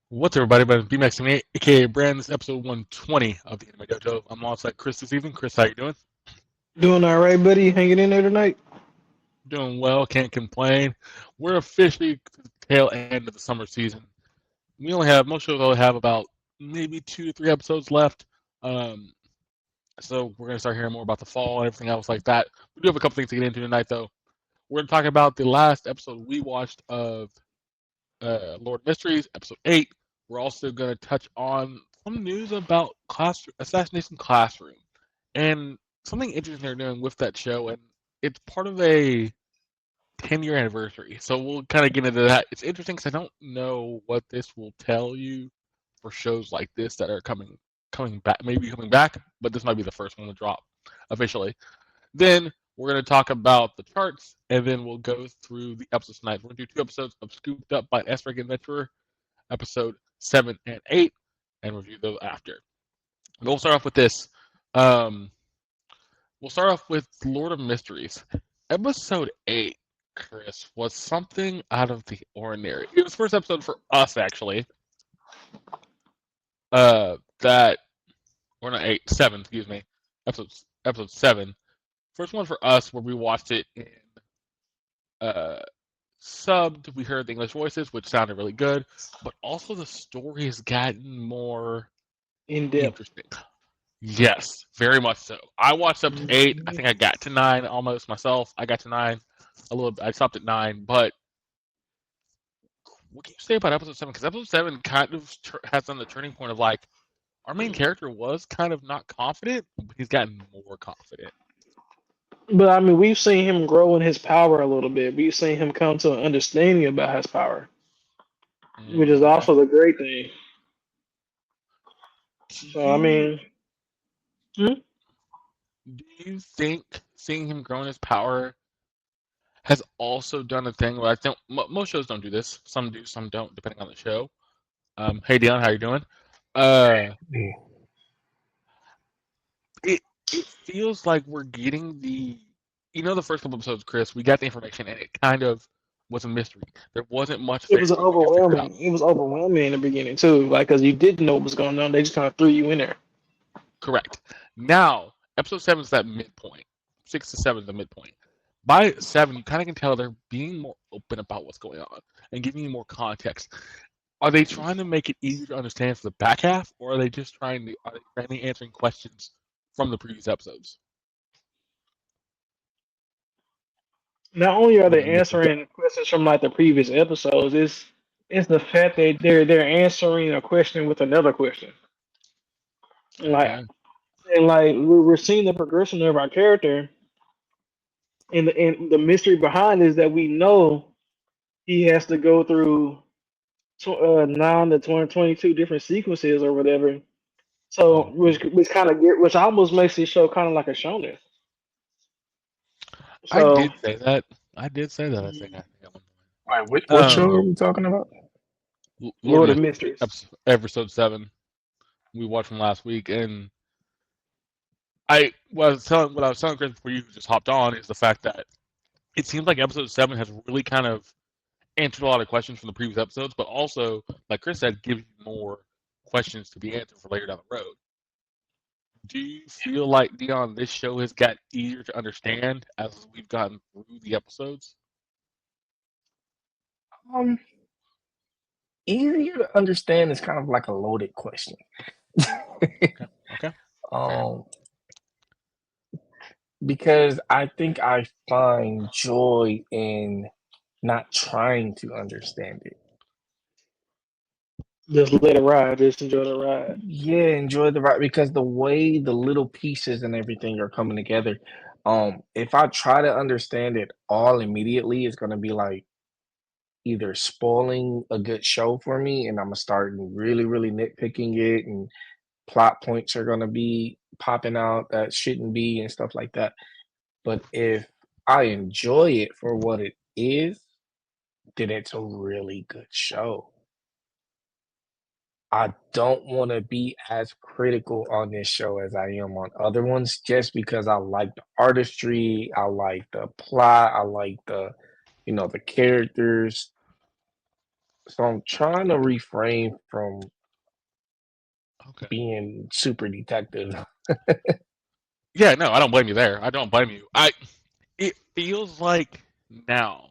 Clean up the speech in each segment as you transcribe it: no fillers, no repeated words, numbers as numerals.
What's up, everybody? But BMax me, aka Brand. This is episode 120 of the Anime Dojo. I'm alongside Chris this evening. Chris, how you doing? Doing all right, buddy. Hanging in there tonight. Doing well. Can't complain. We're officially to the tail end of the summer season. We only have most shows only have about maybe 2 to 3 episodes left. Um, so we're gonna start hearing more about the fall and everything else like that. We do have a couple things to get into tonight, though. We're gonna talk about the last episode we watched of Lord Mysteries, episode 8. We're also going to touch on some news about Assassination Classroom and something interesting they're doing with that show. And it's part of a 10-year anniversary. So we'll kind of get into that. It's interesting because I don't know what this will tell you for shows like this that are coming back, maybe coming back, but this might be the first one to drop officially. Then we're going to talk about the charts, and then we'll go through the episodes tonight. We're going to do 2 episodes of Scooped Up by S. Adventurer, episode 7 and 8, and review those after. We'll start off with this. Um, we'll start off with Lord of Mysteries. Episode 8, Chris, was something out of the ordinary. It was the first episode for us, actually. That, or not 8, 7, excuse me. Episode 7. First one for us where we watched it in uh, subbed. We heard the English voices, which sounded really good, but also the story has gotten more In depth. interesting. Yes, very much so. I watched up to 8. I Mhm. think I got to 9 almost myself. I got to 9 a little. I stopped at 9, but what can you say about episode 7? Because episode 7 kind of has done the turning point of like our main character was kind of not confident, but he's gotten more confident. But I mean, we've seen him grow in his power a little bit. We've seen him come to an understanding about his power, which is Okay. also the great thing. Do So I you mean, hmm? do you think seeing him grow in his power has also done a thing where I think most shows don't do this. Some do, some don't, depending on the show. Hey Deon, how you doing? Uh, Yeah. it it feels like we're getting the first couple episodes, Chris. We got the information, and it kind of was a mystery. There wasn't much It there was for us to get figured out. overwhelming. It was overwhelming in the beginning too, like because you didn't know what was going on. They just kind of threw you in there. Correct. Now, episode 7 is that midpoint. 6 to 7 is the midpoint. By 7, you kind of can tell they're being more open about what's going on and giving you more context. Are they trying to make it easier to understand for the back half, or are they trying answering questions from the previous episodes? Not only are What they am I missing? answering questions from like the previous episodes, it's the fact that they're answering a question with another question. Like Okay. and like we're seeing the progression of our character, and the mystery behind is that we know he has to go through 9 to 22 different sequences or whatever. So Mhm. which almost makes this show kind of like a shonen. I So did say that. I did say that. I think at one All right, what point. show are we talking about? Lord of Lord of Mystery, Mysteries. episode 7. We watched from last week, and what I was telling Chris before you just hopped on is the fact that it seems like episode 7 has really kind of answered a lot of questions from the previous episodes, but also, like Chris said, gives you more questions to be answered for later down the road. Do you feel like Dion, this show has got easier to understand as we've gotten through the episodes? Um, Easier to understand is kind of like a loaded question. Okay, okay, fair. um, because I think I find joy in not trying to understand it. Just let it ride. Just enjoy the ride. Yeah, enjoy the ride because the way the little pieces and everything are coming together. If I try to understand it all immediately, it's gonna be like either spoiling a good show for me, and I'm gonna start really, really nitpicking it, and plot points are gonna be popping out that shouldn't be, and stuff like that. But if I enjoy it for what it is, then it's a really good show. I don't want to be as critical on this show as I am on other ones just because I like the artistry, I like the plot, I like the characters. So I'm trying to refrain from Okay. being super detective. Yeah, no, I don't blame you there. I don't blame you. It feels like now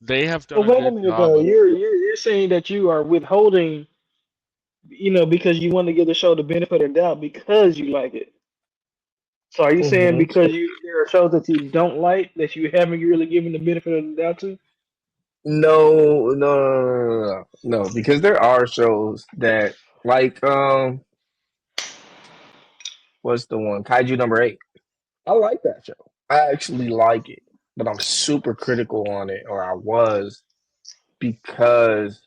they have done Well, a wait a good minute job though. of. You're saying that you are withholding, because you want to give the show the benefit of the doubt because you like it. So are you saying Hmm. because there are shows that you don't like that you haven't really given the benefit of the doubt to? No, no, no, no, no, no, because there are shows that like what's the one? Kaiju number 8. I like that show. I actually like it, but I'm super critical on it, or I was, because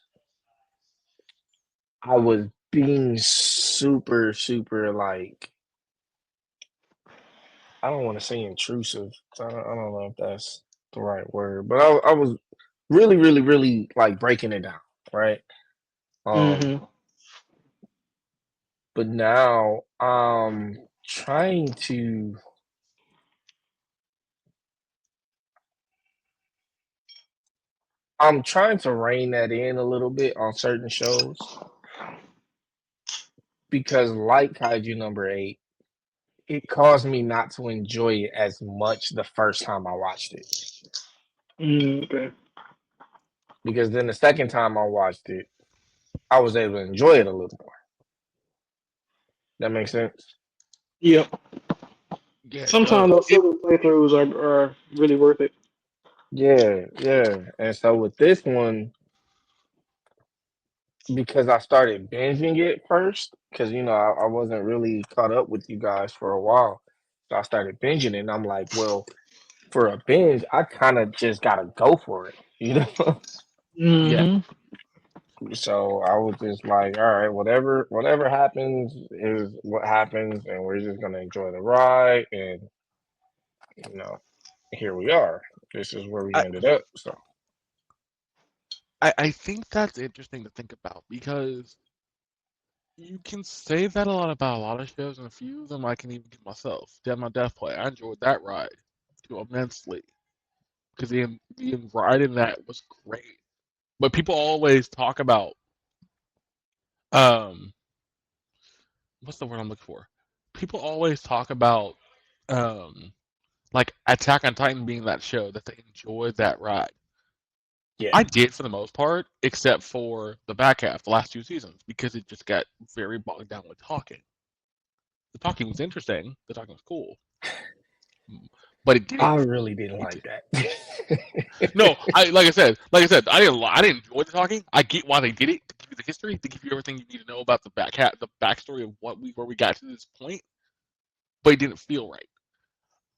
I was being super, super like, I don't want to say intrusive. I don't know if that's the right word, but I was really, really, really like breaking it down, right? Um, Mm-hmm. but now trying to I'm trying to rein that in a little bit on certain shows because, like Kaiju number 8, it caused me not to enjoy it as much the first time I watched it. Okay. Because then the second time I watched it, I was able to enjoy it a little more. That makes sense? Yeah, it Sometimes does. those solo playthroughs are really worth it. Yeah, yeah. And so with this one, because I started binging it first, because I wasn't really caught up with you guys for a while. So I started binging it, and I'm like, well, for a binge, I kind of just gotta go for it. Yeah, Mm-hmm. So I was just like, all right, whatever happens is what happens, and we're just gonna enjoy the ride, and you know, here we are. This is where we I, ended up. So I think that's interesting to think about because you can say that a lot about a lot of shows, and a few of them I can even give myself. Dead My Death Play. I enjoyed that ride too immensely because the ride in that was great. But people always talk about um what's the word I'm looking for? People always talk about um like Attack on Titan being that show that they enjoyed that ride. yeah, I did for the most part, except for the back half, the last 2 seasons, because it just got very bogged down with talking. The talking was interesting, the talking was cool, but it I didn't. really didn't It like did. that. No, I like I said, I didn't enjoy the talking. I get why they did it to give you the history, to give you everything you need to know about the backstory of where we got to this point, but it didn't feel right.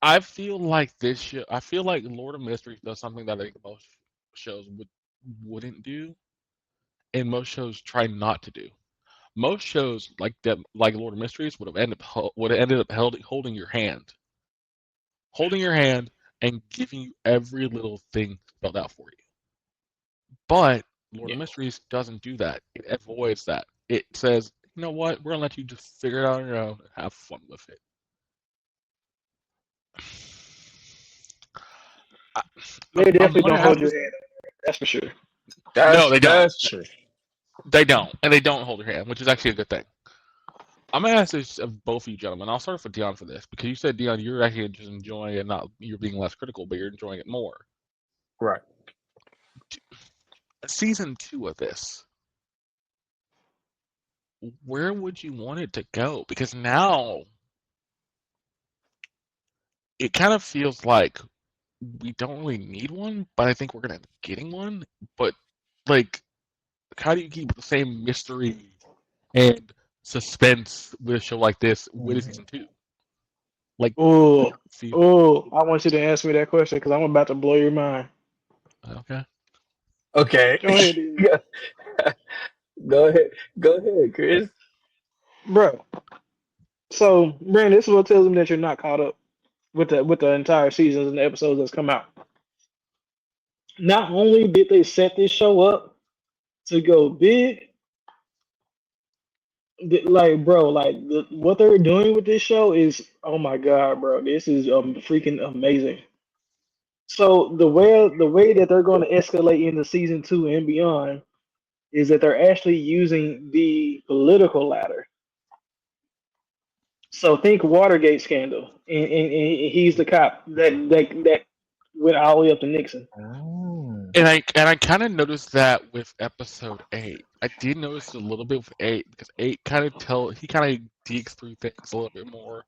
I feel like this show. I feel like Lord of Mysteries does something that I think most shows wouldn't do, and most shows try not to do. Most shows like that, like Lord of Mysteries, would have ended up holding your hand, and giving you every little thing spelled out for you. But Lord Yeah, of Mysteries doesn't do that. It avoids that. It says, you know what, we're gonna let you just figure it out on your own and have fun with it. I, They I'm definitely gonna don't hold ask your this. hand. That's for sure. No, that's they don't. that's true. They don't, and they don't hold your hand, which is actually a good thing. I'm gonna ask this of both of you gentlemen. I'll start with Deon for this because you said Deon, you're actually just enjoying it, not you're being less critical, but you're enjoying it more. Right. Season 2 of this, where would you want it to go? Because now it kind of feels like we don't really need one, but I think we're gonna end up getting one. But like, how do you keep the same mystery and suspense with a show like this with a Mhm. season 2? Like, Oh, it feel I want you to answer me that question because I'm about to blow your mind. okay. Okay. Go ahead, dude. Go ahead. Go ahead, Chris. Bro. So, Brandon, this is what tells me that you're not caught up with the entire seasons and the episodes that's come out. Not only did they set this show up to go big, like bro, like what they're doing with this show is, oh my god, bro, this is freaking amazing. So the way that they're going to escalate into season 2 and beyond is that they're actually using the political ladder. So think Watergate scandal, and he's the cop that went all the way up to Nixon. Oh. And I kind of noticed that with episode 8. I did notice a little bit with 8 because 8 he kind of digs through things a little bit more.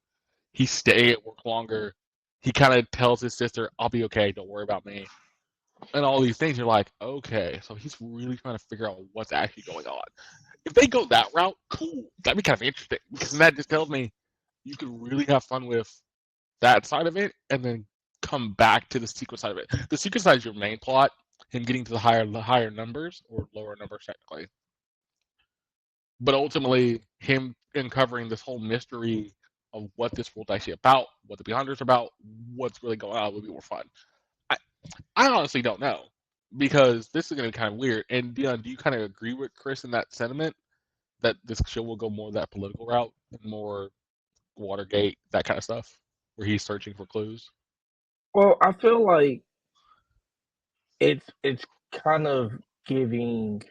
He stay at work longer. He kind of tells his sister, "I'll be okay. Don't worry about me." And all these things, you're like, okay, so he's really trying to figure out what's actually going on. If they go that route, cool. That'd be kind of interesting because then that just tells me you could really have fun with that side of it and then come back to the secret side of it. The secret side is your main plot, him getting to the higher numbers or lower numbers technically. But ultimately, him uncovering this whole mystery of what this world's actually about, what the Beyonders are about, what's really going on would be more fun. I, I honestly don't know because this is going to be kind of weird. And Deon, do you kind of agree with Chris in that sentiment that this show will go more that political route and more Watergate, that kind of stuff, where he's searching for clues? Well, I feel like it's kind of giving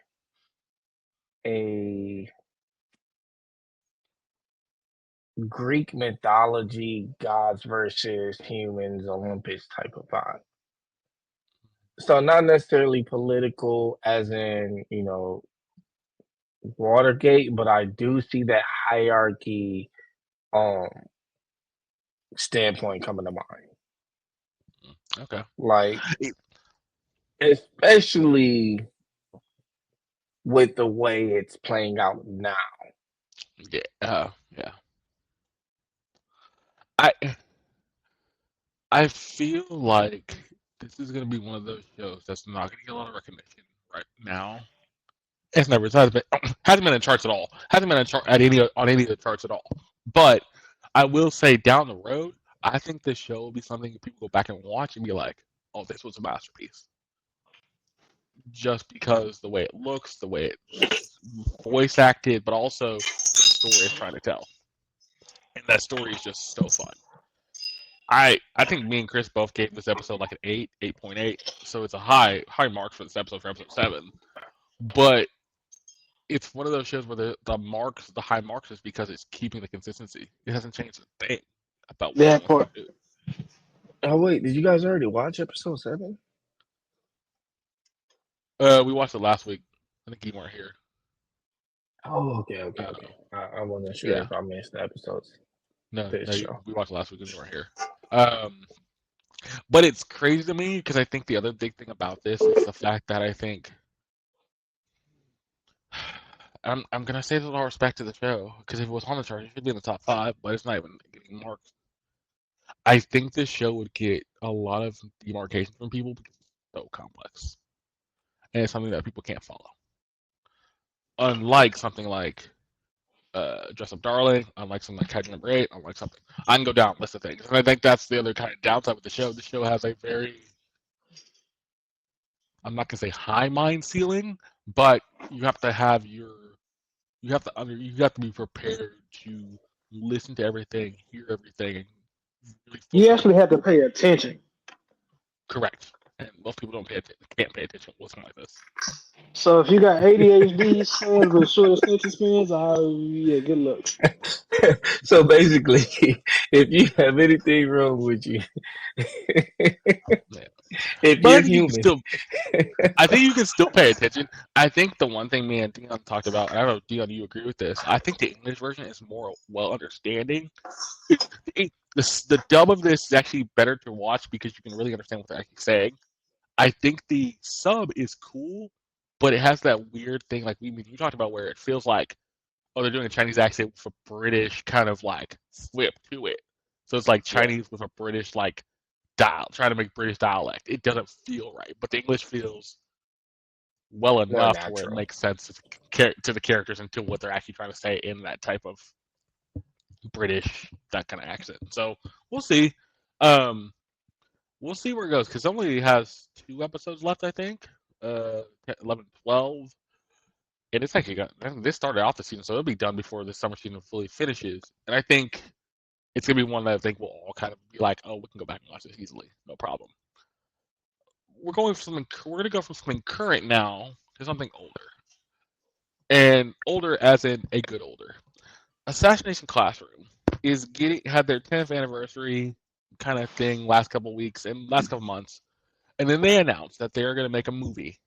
a Greek mythology, gods versus humans, Olympus type of vibe. So not necessarily political as in, Watergate, but I do see that hierarchy um standpoint coming to mind. Okay. Like especially with the way it's playing out now. Yeah. Yeah. I I feel like this is gonna be one of those shows that's not gonna get a lot of recognition right now. It's never it hasn't been hasn't been in charts at all. Hasn't been in chart at any on any of the charts at all. But I will say down the road, I think this show will be something that people go back and watch and be like, "Oh, this was a masterpiece." Just because the way it looks, the way it's voice acted, but also the story it's trying to tell, and that story is just so fun. I think me and Chris both gave this episode like an 8, 8.8. So it's a high mark for this episode for episode 7. But it's one of those shows where the high marks is because it's keeping the consistency. It hasn't changed a thing about what it That wants to part. do. Oh wait, did you guys already watch episode 7? We watched it last week. I think you weren't here. Oh, okay. Uh, I wasn't sure yeah. if I missed the episodes No, this no, show. we watched it last week and you weren't here. Um, but it's crazy to me because I think the other big thing about this is the fact that I think I'm gonna say this with all respect to the show because if it was on the chart, it should be in the top 5, but it's not even getting marked. I think this show would get a lot of demarcation from people because it's so complex and it's something that people can't follow. Unlike something like Dress Up Darling, unlike something like Kaiju Number 8, unlike something I can go down a list of things, and I think that's the other kind of downside with the show. The show has a very I'm not gonna say high mind ceiling, but you have to have your you have to be prepared to listen to everything, hear everything, and really You focus actually on have to pay attention. correct. And most people can't pay attention to something like this. So if you got ADHD hands with short attention spans, yeah, good luck. So basically, if you have anything wrong with you, Yeah. if But you're human, I think you can still pay attention. I think the one thing me and Dion talked about, and I don't know, Dion, you agree with this? I think the English version is more well understanding. The dub of this is actually better to watch because you can really understand what they're actually saying. I think the sub is cool, but it has that weird thing like you talked about where it feels like they're doing a Chinese accent with a British kind of like flip to it. So it's like yeah, Chinese with a British like dial, trying to make British dialect. It doesn't feel right, but the English feels well more enough to where it natural. makes sense to the characters and to what they're actually trying to say in that type of British that kind of accent. So we'll see. Um, we'll see where it goes because it only has 2 episodes left, I think. 11, 12. And it's actually got this started off the season, so it'll be done before the summer season fully finishes. And I think it's gonna be one that I think we'll all kind of be like, oh, we can go back and watch this easily, no problem. we're going for something. We're gonna go from something current now to something older, and older as in a good older. Assassination Classroom is had their 10th anniversary kind of thing last couple weeks and last couple months, and then they announced that they are going to make a movie.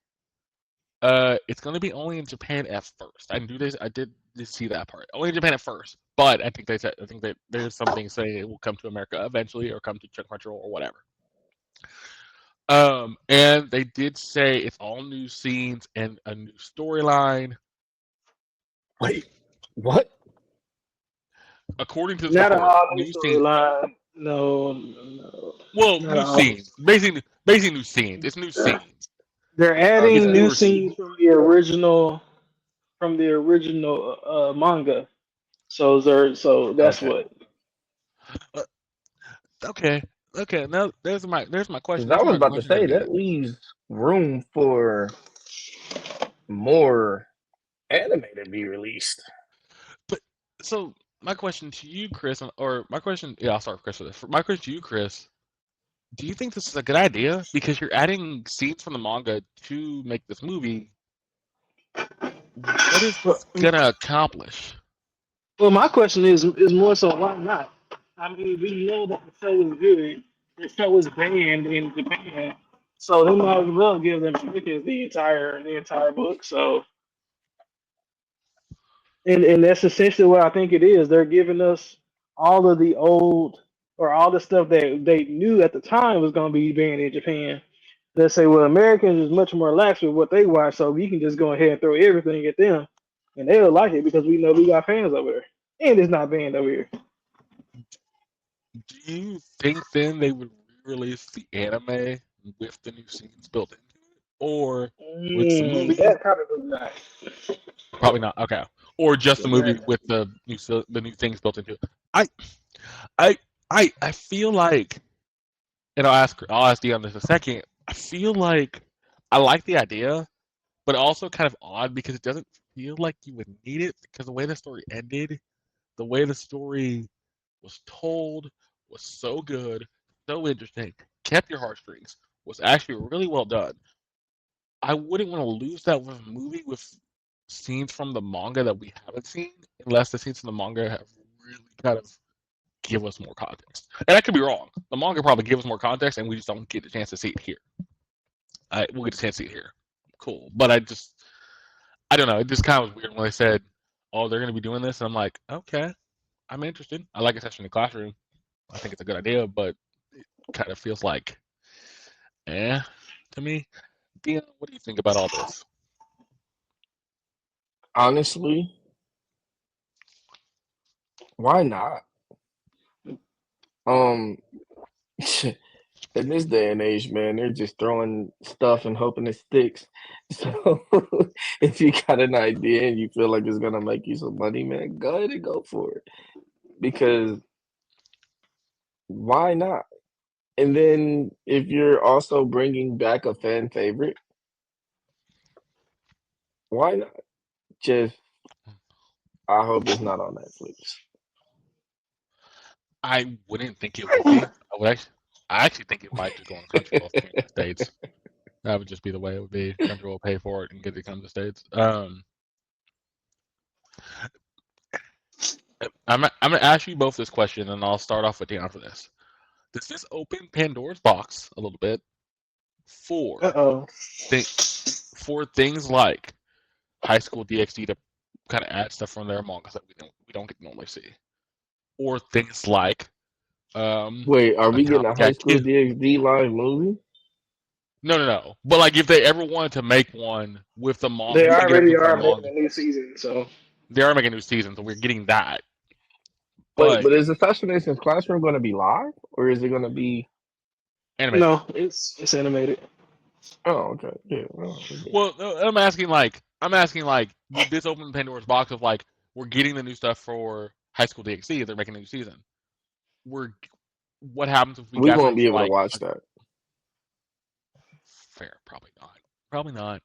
It's going to be only in Japan at first. I did see that part. Only in Japan at first, but I think that there's something saying it will come to America eventually, or come to Crunchyroll or whatever. And they did say it's all new scenes and a new storyline. Wait, what? According to this Not a report, all new new scenes. storyline. No. Well, Not new all. scenes. Basically new scenes. It's new scenes. They're It's adding new newer scenes scenes. from the original manga. So that's Okay. what. Uh, okay. Okay. Now there's my question. Because I There's was my about to question say gonna be. that leaves room for more anime to be released. But so my question to you, Chris, or my question, yeah, I'll start with Chris for this. My question to you, Chris, do you think this is a good idea? Because you're adding scenes from the manga to make this movie. What is Well, this gonna accomplish? well, my question is more so why not? I mean, we know that the show is good. The show is banned in Japan, so they might as well give them stickers the entire book. So, and that's essentially what I think it is. They're giving us all of the old or all the stuff that they knew at the time was going to be banned in Japan. They say, well, Americans is much more lax with what they watch, so we can just go ahead and throw everything at them, and they'll like it because we know we got fans over there, and it's not banned over here. Do you think then they would re-release the anime with the new scenes built into it, or with the movie? That probably not. Probably not. Okay, or just the movie That, with the new things built into it. I I I feel like, and I'll ask Deon this in a second. I feel like I like the idea, but also kind of odd because it doesn't feel like you would need it because the way the story ended, the way the story was told was so good, so interesting, kept your heartstrings, was actually really well done. I wouldn't want to lose that with a movie with scenes from the manga that we haven't seen, unless the scenes from the manga have really kind of give us more context. And I could be wrong. The manga probably gives us more context, and we just don't get a chance to see it here. We'll get a chance to see it here. Cool. But I don't know. It just kind of was weird when they said, "Oh, they're going to be doing this," and I'm like, "Okay, I'm interested. I like a session in the classroom. I think it's a good idea, but it kind of feels like, to me." Dean, what do you think about all this? Honestly, why not? Um, in this day and age, man, they're just throwing stuff and hoping it sticks. So if you got an idea and you feel like it's gonna make you some money, man, go ahead and go for it. Because why not? And then if you're also bringing back a fan favorite, why not? Just I hope it's not on Netflix. I wouldn't think it would be. I actually think it might just go on Crunchyroll if it came to the States. That would just be the way it would be. Crunchyroll will pay for it and get it to come to the States. I'm gonna ask you both this question, and I'll start off with Deon for this. Does this open Pandora's box a little bit for uh-oh. for things like High School DxD to kind of add stuff from their mangas that we don't get to normally see, or things like Wait, are we getting a Akame High got School killed. DxD live movie? No. But like, if they ever wanted to make one with the They manga, we get already everything from are the making manga. a new season, so They are making new seasons, so we're getting that. Wait, But but is Assassination Classroom going to be live or is it going to be? animated. no, it's animated. Oh, okay, yeah. Well, Well, I'm asking like, would this open Pandora's box of like, we're getting the new stuff for High School DxD? They're making a new season. We're What happens if we we got won't something be for able to like watch that. fair? Probably not.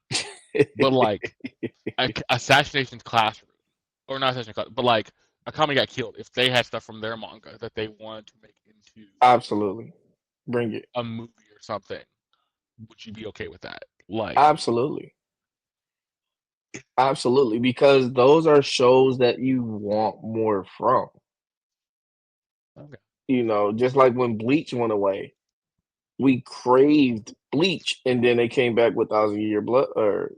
But like Assassination's Classroom, or not Assassination Classroom, but like Akame got killed. If they had stuff from their manga that they wanted to make into Absolutely, bring it. a movie or something, would you be okay with that? Like, Absolutely. Absolutely. Because those are shows that you want more from. okay, Just like when Bleach went away, we craved Bleach, and then they came back with Thousand Year Blood War,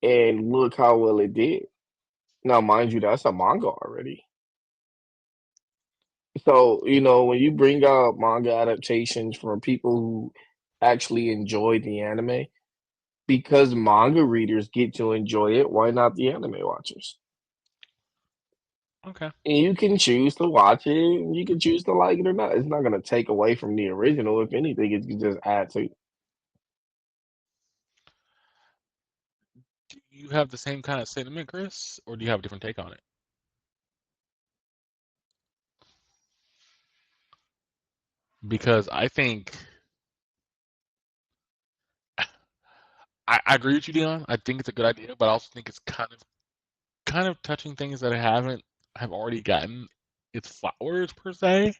and look how well it did. Now, mind you, that's a manga already. So, when you bring out manga adaptations from people who actually enjoy the anime, because manga readers get to enjoy it, why not the anime watchers? okay. And you can choose to watch it, and you can choose to like it or not. It's not going to take away from the original. If anything, it can just add to it. Do you have the same kind of sentiment, Chris, or do you have a different take on it? Because I think I agree with you, Deon. I think it's a good idea, but I also think it's kind of touching things that I have already gotten its flowers per se.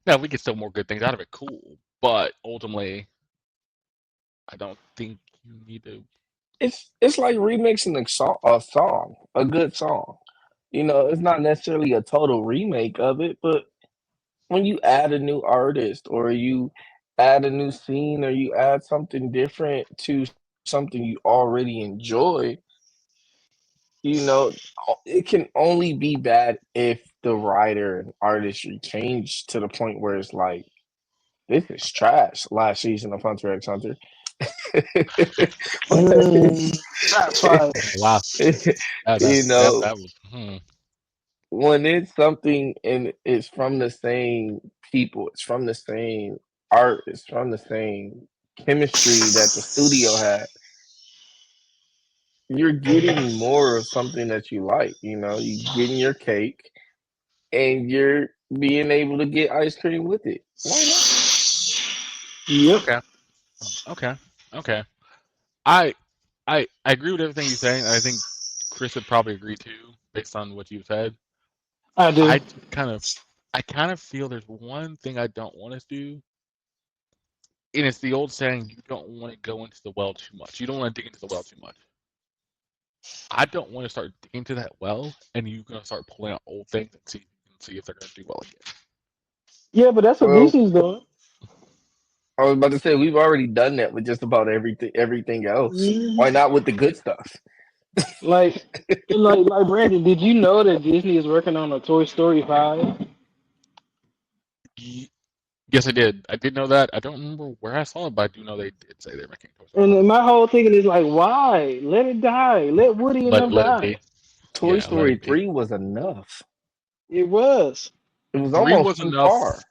Now, if we get still more good things out of it, cool. But ultimately, I don't think you need to. It's like remixing a good song. It's not necessarily a total remake of it, but when you add a new artist or you add a new scene or you add something different to something you already enjoy, it can only be bad if the writer and artistry change to the point where it's like, this is trash. Last season of Hunter x Hunter. Shots fired. Wow, that that you that, know, that was. when it's something and it's from the same people, it's from the same art, it's from the same chemistry that the studio had, you're getting more of something that you like. You getting your cake and you're being able to get ice cream with it. Why not? Yep, Okay, okay, okay. I I agree with everything you're saying. I think Chris would probably agree too, based on what you said. I do. I just I kind of feel there's one thing I don't want us to do, and it's the old saying: you don't want to go into the well too much. You don't want to dig into the well too much. I don't want to start digging into that well, and you're gonna start pulling out old things and see if they're gonna do well again. Yeah, but that's what Well, DC's doing. I was about to say we've already done that with just about everything else. Why Mhm. not with the good stuff? Like, like Brandon, did you know that Disney is working on a Toy Story 5? Ye- Yes, I did. I did know that. I don't remember where I saw it, but I do know they did say they're making Toy Story And 5. then my whole thinking is like, why? Let it die. Let Woody and them Let it die. be. Toy Yeah, let Story it be. 3 was enough. It was. It was Three almost was too enough. far.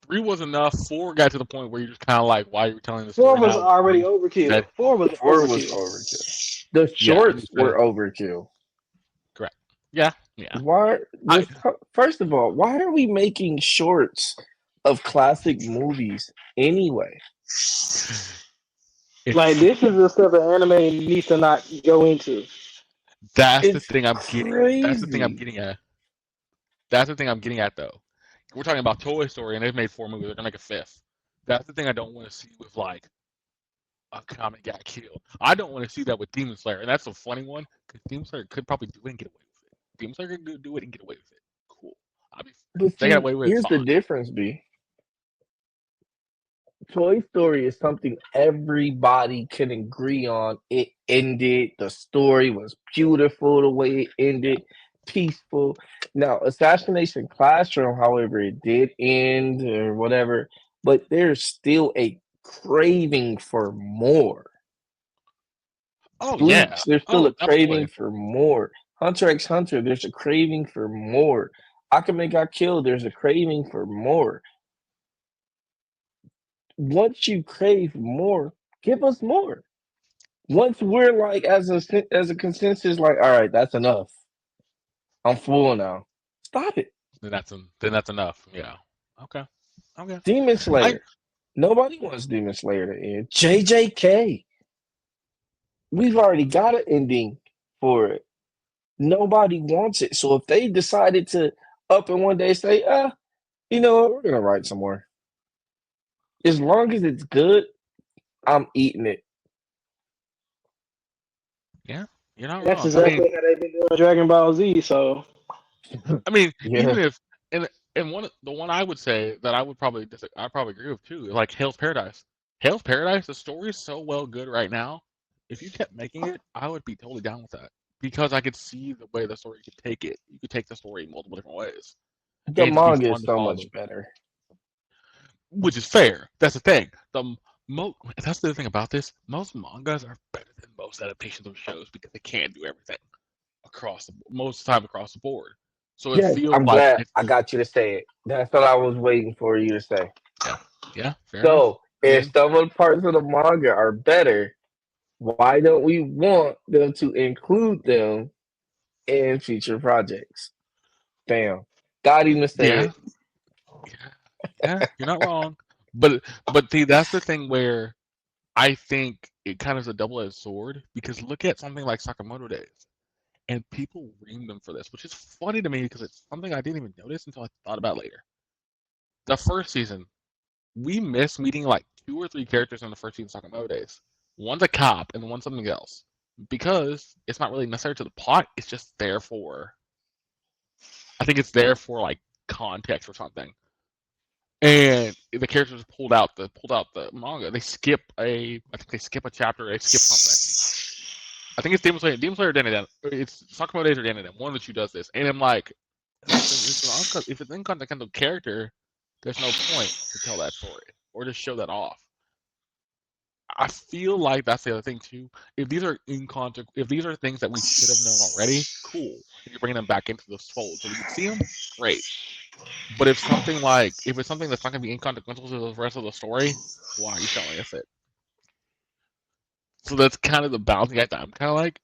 3 was enough. 4 got to the point where you're just kind of like, why are you telling the 4 story was now? already That overkill. 4 was 4 was overkill. overkill. The yeah, you shorts just were gotta overkill. correct. Yeah, yeah. Why? I First of all, why are we making shorts of classic movies anyway? Like, it's this is the stuff that anime needs to not go into. that's the It's thing I'm getting. That's the thing I'm crazy. getting at. That's the thing I'm getting at though. We're talking about Toy Story, and they've made 4 movies. They're gonna make a fifth. That's the thing I don't want to see with like a comic got killed. I don't want to see that with Demon Slayer, and that's a funny one because Demon Slayer could probably do it and get away with it. Demon Slayer could do it and get away with it. Cool. I mean, But if they got see, away with it, here's fine. the difference, B. Toy Story is something everybody can agree on. It ended. The story was beautiful the way it Yeah. ended, peaceful. Now, Assassination Classroom, however, it did end or whatever, but there's still a craving for more. Oh yeah. Bleach, there's still Oh, a craving absolutely. for more. Hunter x Hunter, there's a craving for more. Akame got killed, there's a craving for more. Once you crave more, give us more. Once we're like as a consensus, like, all right, that's enough. I'm full now. Stop it. Then that's enough. Yeah. Okay. Okay. Demon I Slayer. Nobody wants Demon Slayer to end. JJK. We've already got an ending for it. Nobody wants it. So if they decided to up and one day say, we're gonna write some more. as long as it's good, I'm eating it. Yeah, you're not That's wrong. I mean, exactly how they've been doing Dragon Ball Z. So Yeah, even if and the one I would say that I would probably I probably agree with too, like Hale's Paradise. Hale's Paradise, the story is so well good right now. If you kept making it, I would be totally down with that because I could see the way the story could take it. You could take the story in multiple different ways, the and it'd be manga is fun to so follow, much better. which is fair. That's the thing. That's the thing about this. Most mangas are better than most adaptations of shows because they can't do everything most of the time across the board. So it Yes, feels I'm like glad it's I got you to say it. That's what I was waiting for you to say. yeah, yeah, fair enough. So, if And some of the parts of the manga are better, why don't we want them to include them in future projects? Damn. Got him to say yeah, it. yeah, yeah, you're not wrong. But see, that's the thing where I think it kind of is a double-edged sword because look at something like Sakamoto Days, and people ream them for this, which is funny to me because it's something I didn't even notice until I thought about it later. The first season, we missed meeting like two or three characters in the first season of Sakamoto Days. One's a cop and one's something else because it's not really necessary to the plot. It's just there for I think it's there for like context or something. And the characters pulled out the manga. I think they skip a chapter. They skip something. I think it's Demon Slayer. Demon Slayer or Denon. It's Sakamoto Days or Denon. One of the two does this. And I'm like, if it's an inconsequential character, there's no point to tell that story or to show that off. I feel like that's the other thing too. If these are things that we should have known already, cool. And you're bringing them back into the fold so we can see them, great. But if it's something that's not going to be inconsequential to the rest of the story, why are you showing us it? So that's kind of the balancing act that I'm kind of like.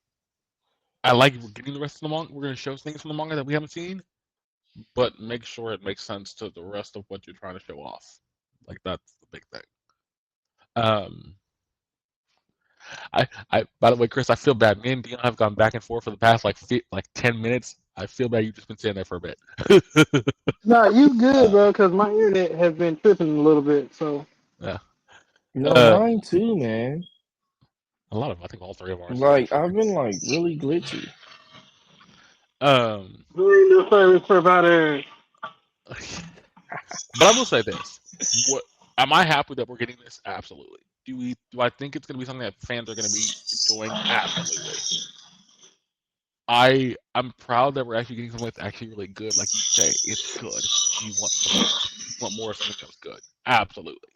I like we're getting the rest of the manga. We're going to show things from the manga that we haven't seen, but make sure it makes sense to the rest of what you're trying to show off. Like that's the big thing. Um, by the way, Chris, I feel bad. Me and Deon have gone back and forth for the past like 10 minutes. I feel bad you've just been sitting there for a bit. no, you good, uh, bro? Because my internet has been tripping a little bit. So yeah. No, mine Um, too, man. a lot of I think all three of ours is Like, actually I've pretty. been like really glitchy. Um, doing the service provider. but I will say this: what am I happy that we're getting this? Absolutely. Do I think it's going to be something that fans are going to be enjoying? Absolutely. I'm proud that we're actually getting something that's actually really good. Like you say, it's good. Do you want some more? Do you want more of something that was good? Absolutely.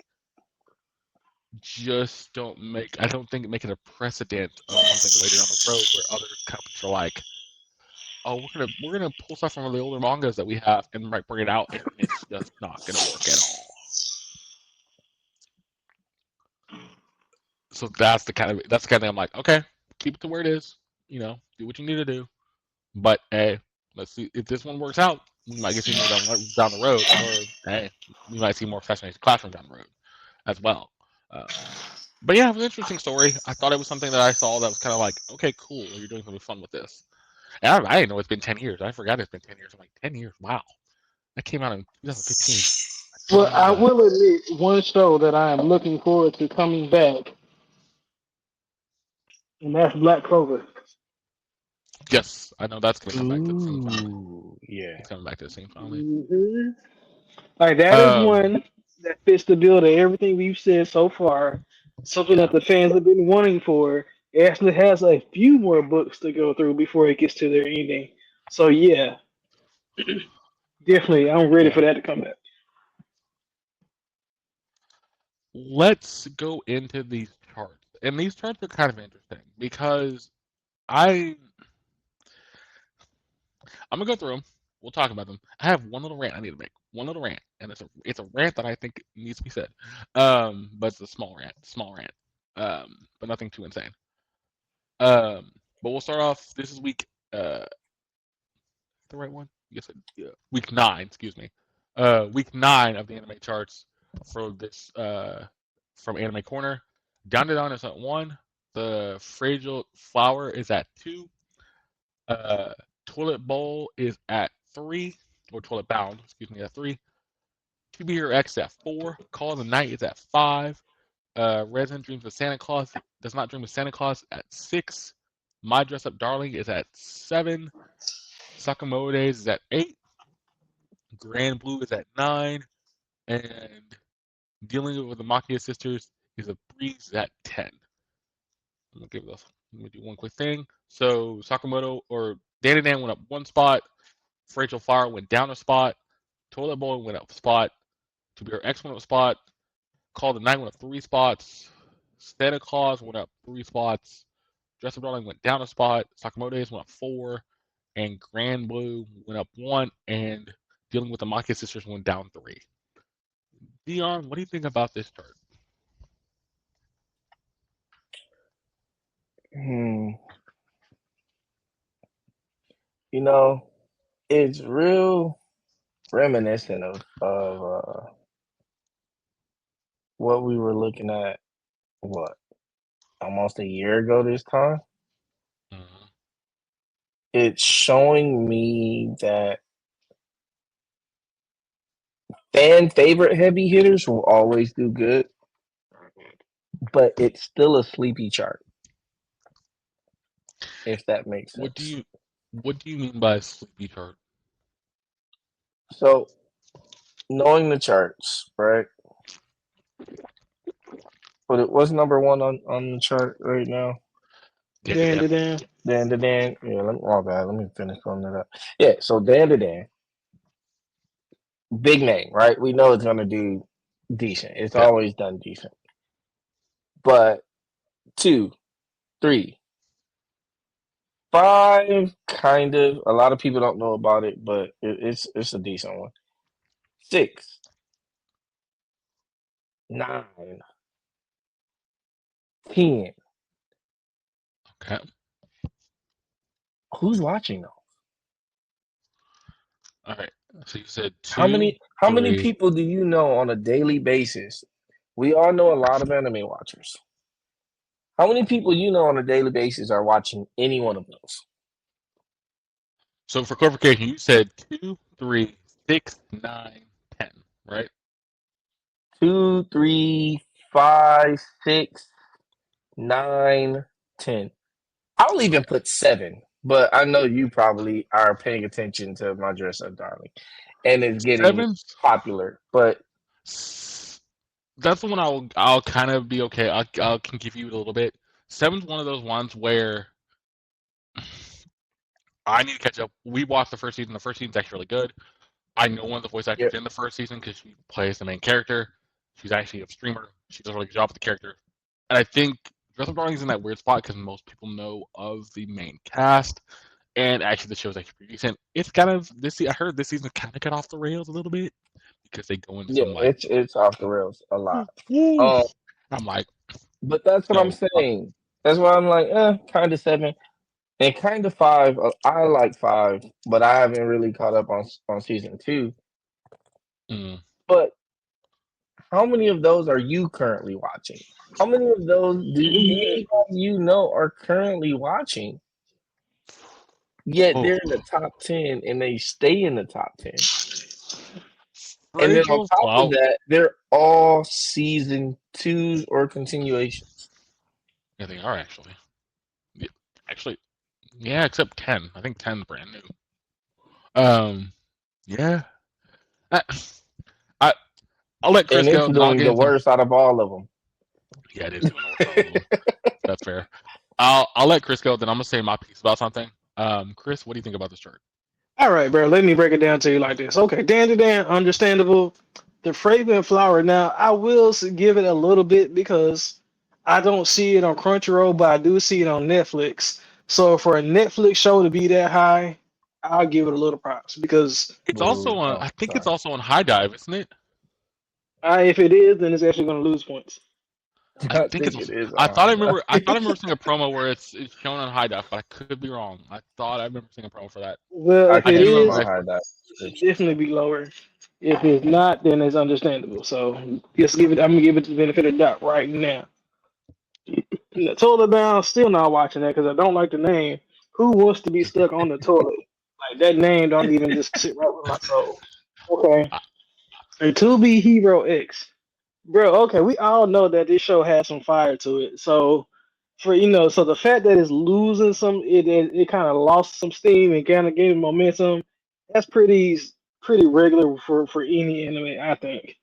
Just don't make. I don't think make it a precedent of something later down the road where other companies are like, oh, we're gonna pull stuff from the older mangas that we have and might bring it out, and it's just not gonna work at all. So that's the kind of thing I'm like, okay, keep it to where it is. Do what you need to do. But hey, let's see if this one works out. We might get to see more down the road, or hey, we might see more Assassination Classroom down the road as well. Um, but yeah, it was an interesting story. I thought it was something that I saw that was kind of like, okay, cool, you're doing something fun with this. And I didn't know it's been 10 years. I forgot it's been 10 years. I'm like, 10 years? Wow. That came out in 2015. I Well, totally I remember that. will admit one show that I am looking forward to coming back, and that's Black Clover. Yes, I know that's going to come back to the scene finally. Ooh, yeah. It's coming back to the scene finally. hmm Like that is Um, one that fits the bill of everything we've said so far. Something that yeah. the fans have been wanting for. It actually has a few more books to go through before it gets to their ending. So yeah, definitely, I'm ready for Yeah. that to come back. Let's go into these charts. And these charts are kind of interesting because I I'm gonna go through them. We'll talk about them. I have one little rant I need to make. One little rant, and it's a rant that I think needs to be said. But it's a small rant. But nothing too insane. But we'll start off. This is week the right one? Yes, yeah. Week 9. Excuse me. Week 9 of the anime charts for this from Anime Corner. Down is at 1. The Fragile Flower is at 2. Uh, Toilet Bowl is at 3, or Toilet Bound, excuse me, at 3. To Be Your Ex at 4. Call of the Night is at 5. Resident Dreams of Santa Claus Does Not Dream of Santa Claus at 6. My Dress Up Darling is at 7. Sakamoto Days is at 8. Grand Blue is at 9. And Dealing with the Mafia Sisters is a breeze at 10. Let me do one quick thing. So Sakamoto or Dan Dan went up 1 spot. Fragile Fire went down a spot. Toilet Boy went up a spot. To Be Your Ex went up a spot. Call the Night went up 3 spots. Santa Claus went up 3 spots. Dress Up Darling went down a spot. Sakamoto Days went up 4. And Grand Blue went up 1. And Dealing with the Mafia Sisters went down 3. Deon, what do you think about this chart? You know, it's real reminiscent of what we were looking at, what, almost a year ago this time. Mhm. It's showing me that fan favorite heavy hitters will always do good, but it's still a sleepy chart, if that makes What do sense. you mean by sleepy chart? So, knowing the charts, right? But what's number one on the chart right now? Dan, Dan, Dan. Dan to Dan. Yeah, let me finish pulling it up. Yeah, so Dan to Dan, big name, right? We know it's gonna do decent. It's Yeah. always done decent. But 2, 3, 5, kind of. A lot of people don't know about it, but it's a decent one. 6, 9, 10. Okay. Who's watching those? All right. So you said How 2, many 3. people do you know on a daily basis? We all know a lot of anime watchers. How many people you know on a daily basis are watching any one of those? So for clarification, you said 2, 3, 6, 9, 10, right? 2, 3, 5, 6, 9, 10. I'll even Okay. put 7, but I know you probably are paying attention to My Dress Up Darling, and it's getting 7. popular. But That's the one I'll kind of be okay. I can give you a little bit. 7's one of those ones where I need to catch up. We watched the first season. The first season's actually really good. I know one of the voice actors yep, in the first season because she plays the main character. She's actually a streamer. She does a really good job with the character. And I think Dress Up Darling's in that weird spot because most people know of the main cast. And actually, the show's actually pretty decent. It's kind of I heard this season kind of got off the rails a little bit because they go into yeah, some like, it's off the rails a lot. woo. Um, I'm like, but that's what I'm no, saying. That's why I'm like, kind of 7 and kind of 5. I like 5, but I haven't really caught up on season 2. mm, But how many of those are you currently watching? How many of those do anybody you know are currently watching? Yet oh, they're in the top 10 and they stay in the top 10. And then on Rachel. top of Well, that, they're all season 2s or continuations. yeah, they are actually. Yeah, actually, yeah, except 10. I think 10's brand new. Yeah. I, I I'll let And Chris it's go, then I'll doing get the into. worst out of all of them. Yeah, it is doing the worst out of them. That's fair. I'll let Chris go, then I'm gonna say my piece about something. Chris, what do you think about this chart? All right, bro. Let me break it down to you like this. Okay, Dan to Dan, understandable. The fragrant flower. Now, I will give it a little bit because I don't see it on Crunchyroll, but I do see it on Netflix. So for a Netflix show to be that high, I'll give it a little props because It's also Boo. on. Oh, I think it's sorry. also on High Dive, isn't it? if it is, then it's actually going to lose points. I I think it's. think it is I on thought High I remember. I thought I Dive. remember seeing a promo where it's shown on High Dive, but I could be wrong. I thought I remember seeing a promo for that. Well, I if I it can't do see remember is, my that. High Dive it'll subscription. definitely be lower. If it's not, then it's understandable. So just give it. I'm gonna give it the benefit of the doubt right now. The toilet bound, still not watching that because I don't like the name. Who wants to be stuck on the toilet? Like that name don't even just sit right with my soul. Okay. And to be Hero X. Bro, okay, we all know that this show has some fire to it. So for so the fact that it's losing it kind of lost some steam and kind of gaining momentum, that's pretty regular for any anime, I think.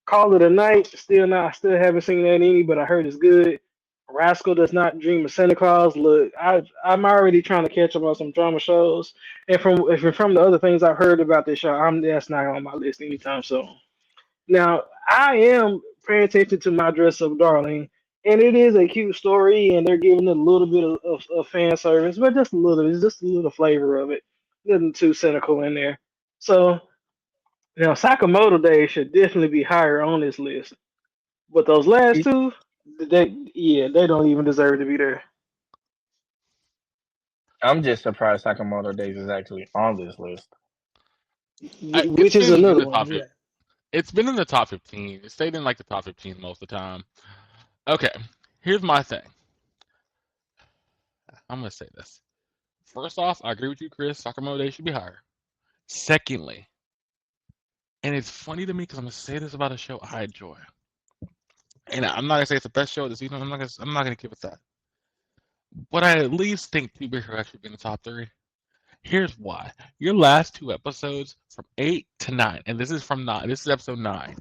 Call it a night. Still haven't seen that any, but I heard it's good. Rascal does not dream of Santa Claus. Look, I'm already trying to catch up on some drama shows, and from the other things I've heard about this show, that's not on my list anytime soon. Now, I am paying attention to My Dress Up Darling, and it is a cute story, and they're giving it a little bit of fan service, but just a little, it's just a little flavor of it. Nothing too cynical in there. So, now Sakamoto Days should definitely be higher on this list. But those last It- two, they don't even deserve to be there. I'm just surprised Sakamoto Days is actually on this list. It's Which is been in another the one. top. Yeah. It's been in the top 15. It stayed in like the top 15 most of the time. Okay, here's my thing. I'm gonna say this. First off, I agree with you, Chris. Sakamoto Day should be higher. Secondly, and it's funny to me because I'm gonna say this about a show I enjoy, and I'm not gonna say it's the best show of the season. I'm not gonna give it that. But I at least think Two Big should actually be in the top three. Here's why. Your last two episodes from 8 to 9, and this is from 9. This is episode 9.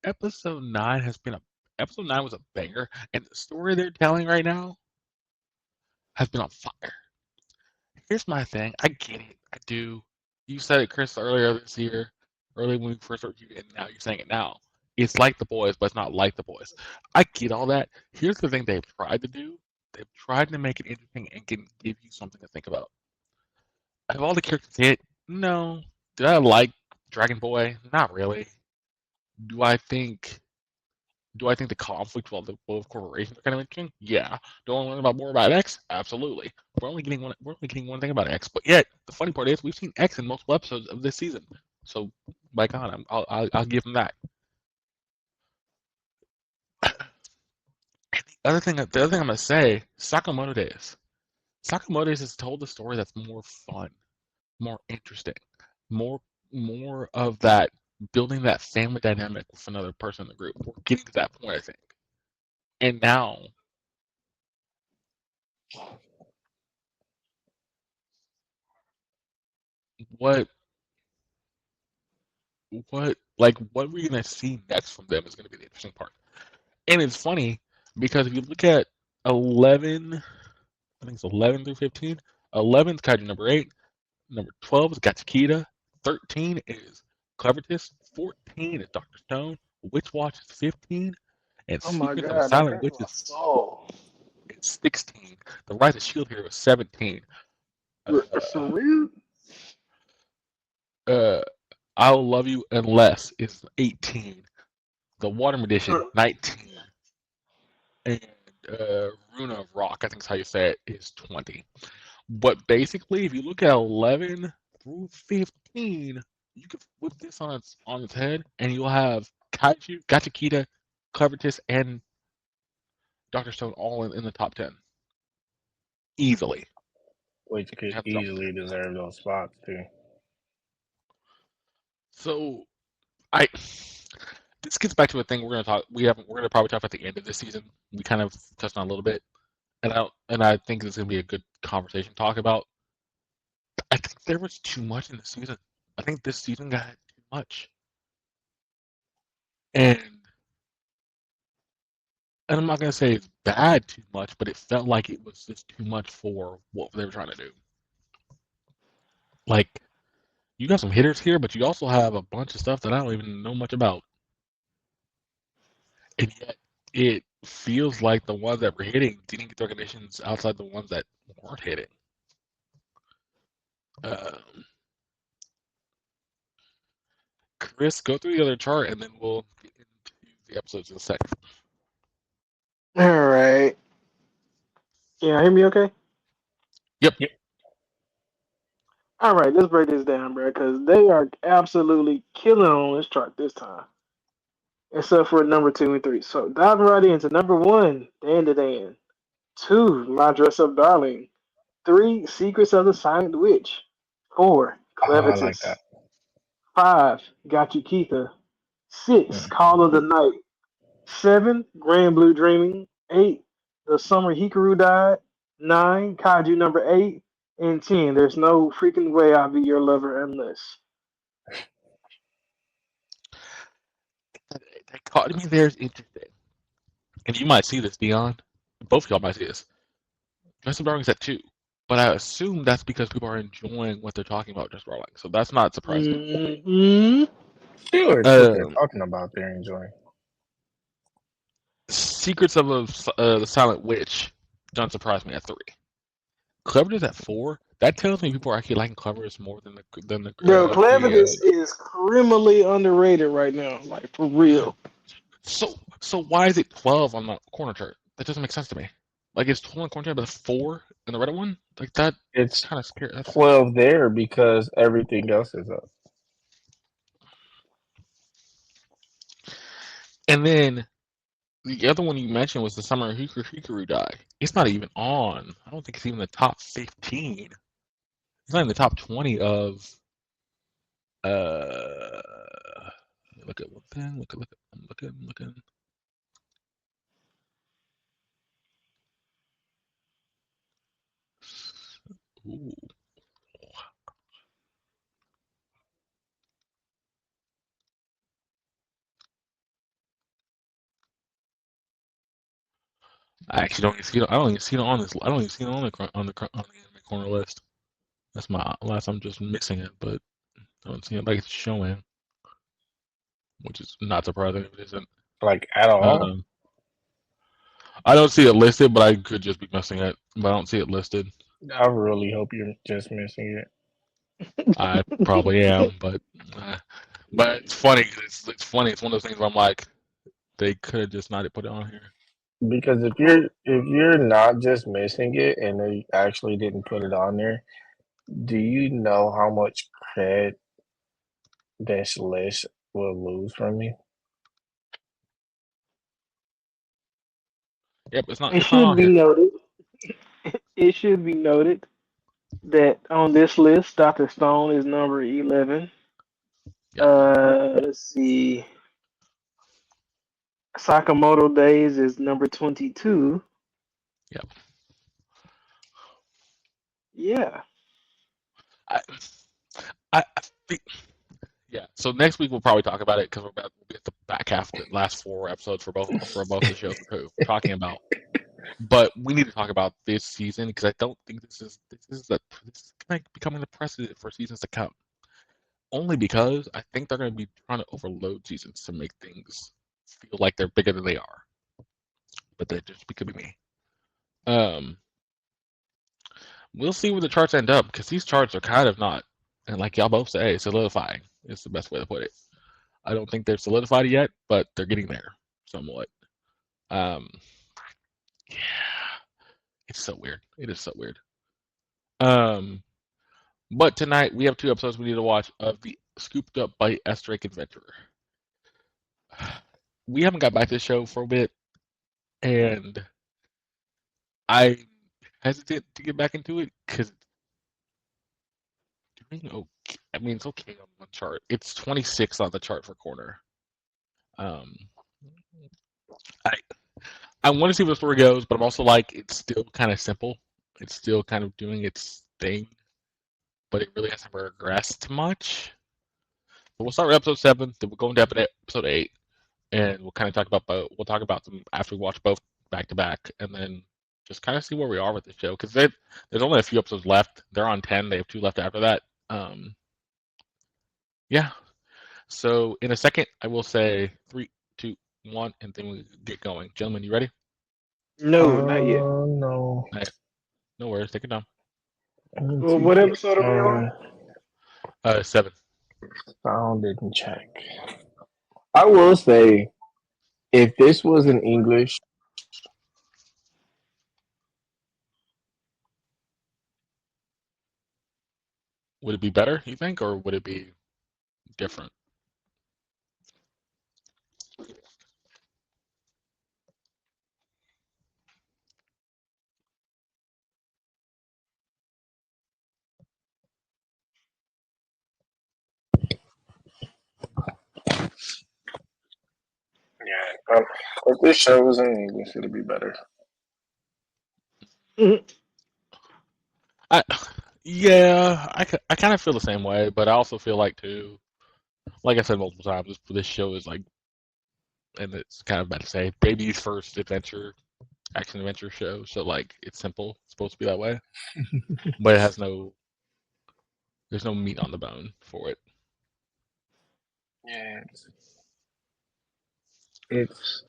Episode 9 has been a episode 9 was a banger, and the story they're telling right now has been on fire. Here's my thing. I get it. I do. You said it, Chris, earlier this year, early when we first started, and now you're saying it now. It's like the boys, but it's not like the boys. I get all that. Here's the thing they've tried to do. They've tried to make it interesting and can give you something to think about. Have all the characters hit? No. Did I like Dragon Boy? Not really. Do I think do I think the conflict of the both corporations are kind of interesting? Yeah. Do I want to learn about more about X? Absolutely. We're only getting one thing about X, but yet the funny part is we've seen X in multiple episodes of this season. So by God, I'll give them that. The other thing I'm gonna say, Sakamoto Days. Sakamoto Days has told a story that's more fun, more interesting, more more of that building that family dynamic with another person in the group. We're getting to that point, I think. And now, what what we're gonna see next from them is gonna be the interesting part. And it's funny because if you look at 11, I think it's 11 through 15. 11 is Kaiju number 8. Number 12 is Gachikita. 13 is Clevertist. 14 is Dr. Stone. Witch Watch is 15. And Oh my Secrets of a god, that Silent hurt Witch my soul. is 16. The Rise of Shield Hero is 17. Uh, For real? uh, I'll Love You Unless is 18. The Water Magician, 19. And Runa of Rock, I think is how you say it, is 20. But basically, if you look at 11 through 15, you can flip this on its head, and you'll have Kaiju, Gachikita, Clevertist, and Dr. Stone all in the top 10 easily. Which You could have to drop them easily there. deserve those spots too. So I this gets back to a thing we're gonna talk. We're gonna probably talk about the end of this season. We kind of touched on a little bit, and I think this is gonna be a good conversation to talk about. I think there was too much in the season. I think this season got too much, and I'm not gonna say it's bad too much, but it felt like it was just too much for what they were trying to do. Like you got some hitters here, but you also have a bunch of stuff that I don't even know much about, and yet it feels like the ones that were hitting didn't get recognitions outside the ones that weren't hitting. Um, Chris, go through the other chart, and then we'll get into the episodes in a second. All right. Can you hear me okay? Yep. Yep. All right, let's break this down, bro, because they are absolutely killing on this chart this time, except for number 2 and 3. So diving right into number 1, Dan to Dan. 2, My Dress Up Darling. 3, Secrets of the Silent Witch. 4, Oh, I like Clevitus. that. 5, Got You Keitha. 6, Call of the Night. 7, Grand Blue Dreaming. 8, The Summer Hikaru Died. 9, Kaiju number 8. And 10, There's No Freaking Way I'll Be Your Lover Unless. That caught me there is interesting. And you might see this, Deon. Both of y'all might see this. Justin Darling is at 2. But I assume that's because people are enjoying what they're talking about just Darling. So that's not surprising. Mm-hmm. Sure, it's what they're talking about. They're enjoying. Secrets of the Silent Witch don't surprise me at 3. Cleverness at 4. That tells me people are actually liking Cleverness more than the Bro, Cleverness is criminally underrated right now. Like, for real. So why is it 12 on the corner chart? That doesn't make sense to me. Like, it's 12 on the corner chart, but it's 4 in the Reddit one? Like, that It's kind of scary. 12 there because everything else is up. And then the other one you mentioned was the Summer Hikaru Die. It's not even on. I don't think it's even the top 15. It's not in the top 20 of. Look at one thing. Look at. I'm looking. Ooh. I actually don't even see it. I don't even see it on this. I don't even see it on the anime corner list. That's my unless I'm just missing it, but I don't see it like it's showing, which is not surprising if it isn't. Like, at all? Um, I don't see it listed, but I could just be missing it. But I don't see it listed. I really hope you're just missing it. I probably am, but it's funny. It's funny. It's one of those things where I'm like, they could have just not put it on here. Because if you're not just missing it and they actually didn't put it on there, do you know how much cred this list will lose from me? Yep, it's not. It It's not should on be here. noted. It should be noted that on this list, Dr. Stone is number 11. Yep. Let's see. Sakamoto Days is number 22. Yep. Yeah. I, I think. Yeah. So next week we'll probably talk about it because we'll be at the back half of the last 4 episodes for both the shows we're talking about. But we need to talk about this season because I don't think this is kind of becoming the precedent for seasons to come. Only because I think they're going to be trying to overload seasons to make things feel like they're bigger than they are. But that just could be me. We'll see where the charts end up because these charts are kind of not, and like y'all both say, solidifying is the best way to put it. I don't think they're solidified yet, but they're getting there somewhat. Um, yeah, it's so weird. It is so weird. But tonight we have 2 episodes we need to watch of the Scooped Up by S. Drake Adventurer. We haven't got back to the show for a bit, and I hesitate to get back into it because doing okay. I mean, it's okay on the chart. It's 26 on the chart for corner. Um, I I want to see where the story goes, but I'm also like, it's still kind of simple. It's still kind of doing its thing, but it really hasn't progressed much. But we'll start with episode 7, then we'll go into episode 8, and we'll kind of talk about both. We'll talk about them after we watch both back to back, and then just kind of see where we are with the show because there's only a few episodes left. They're on 10. They have 2 left after that. Yeah. So in a second, I will say 3, 2, 1, and then we get going. Gentlemen, you ready? No, not yet. No. All right. No worries. Take it down. I need Well, to what get episode are we on? 7. found and check. I will say, if this was in English, Would it be better, you think, or would it be different? Yeah. If this show was in English, it'd be better. Mhm. I yeah, I kind of feel the same way, but I also feel like too, like I said multiple times, this show is like, and it's kind of bad to say, baby's first adventure action adventure show. So like it's simple, it's supposed to be that way, but it has no, there's no meat on the bone for it. Yeah. It's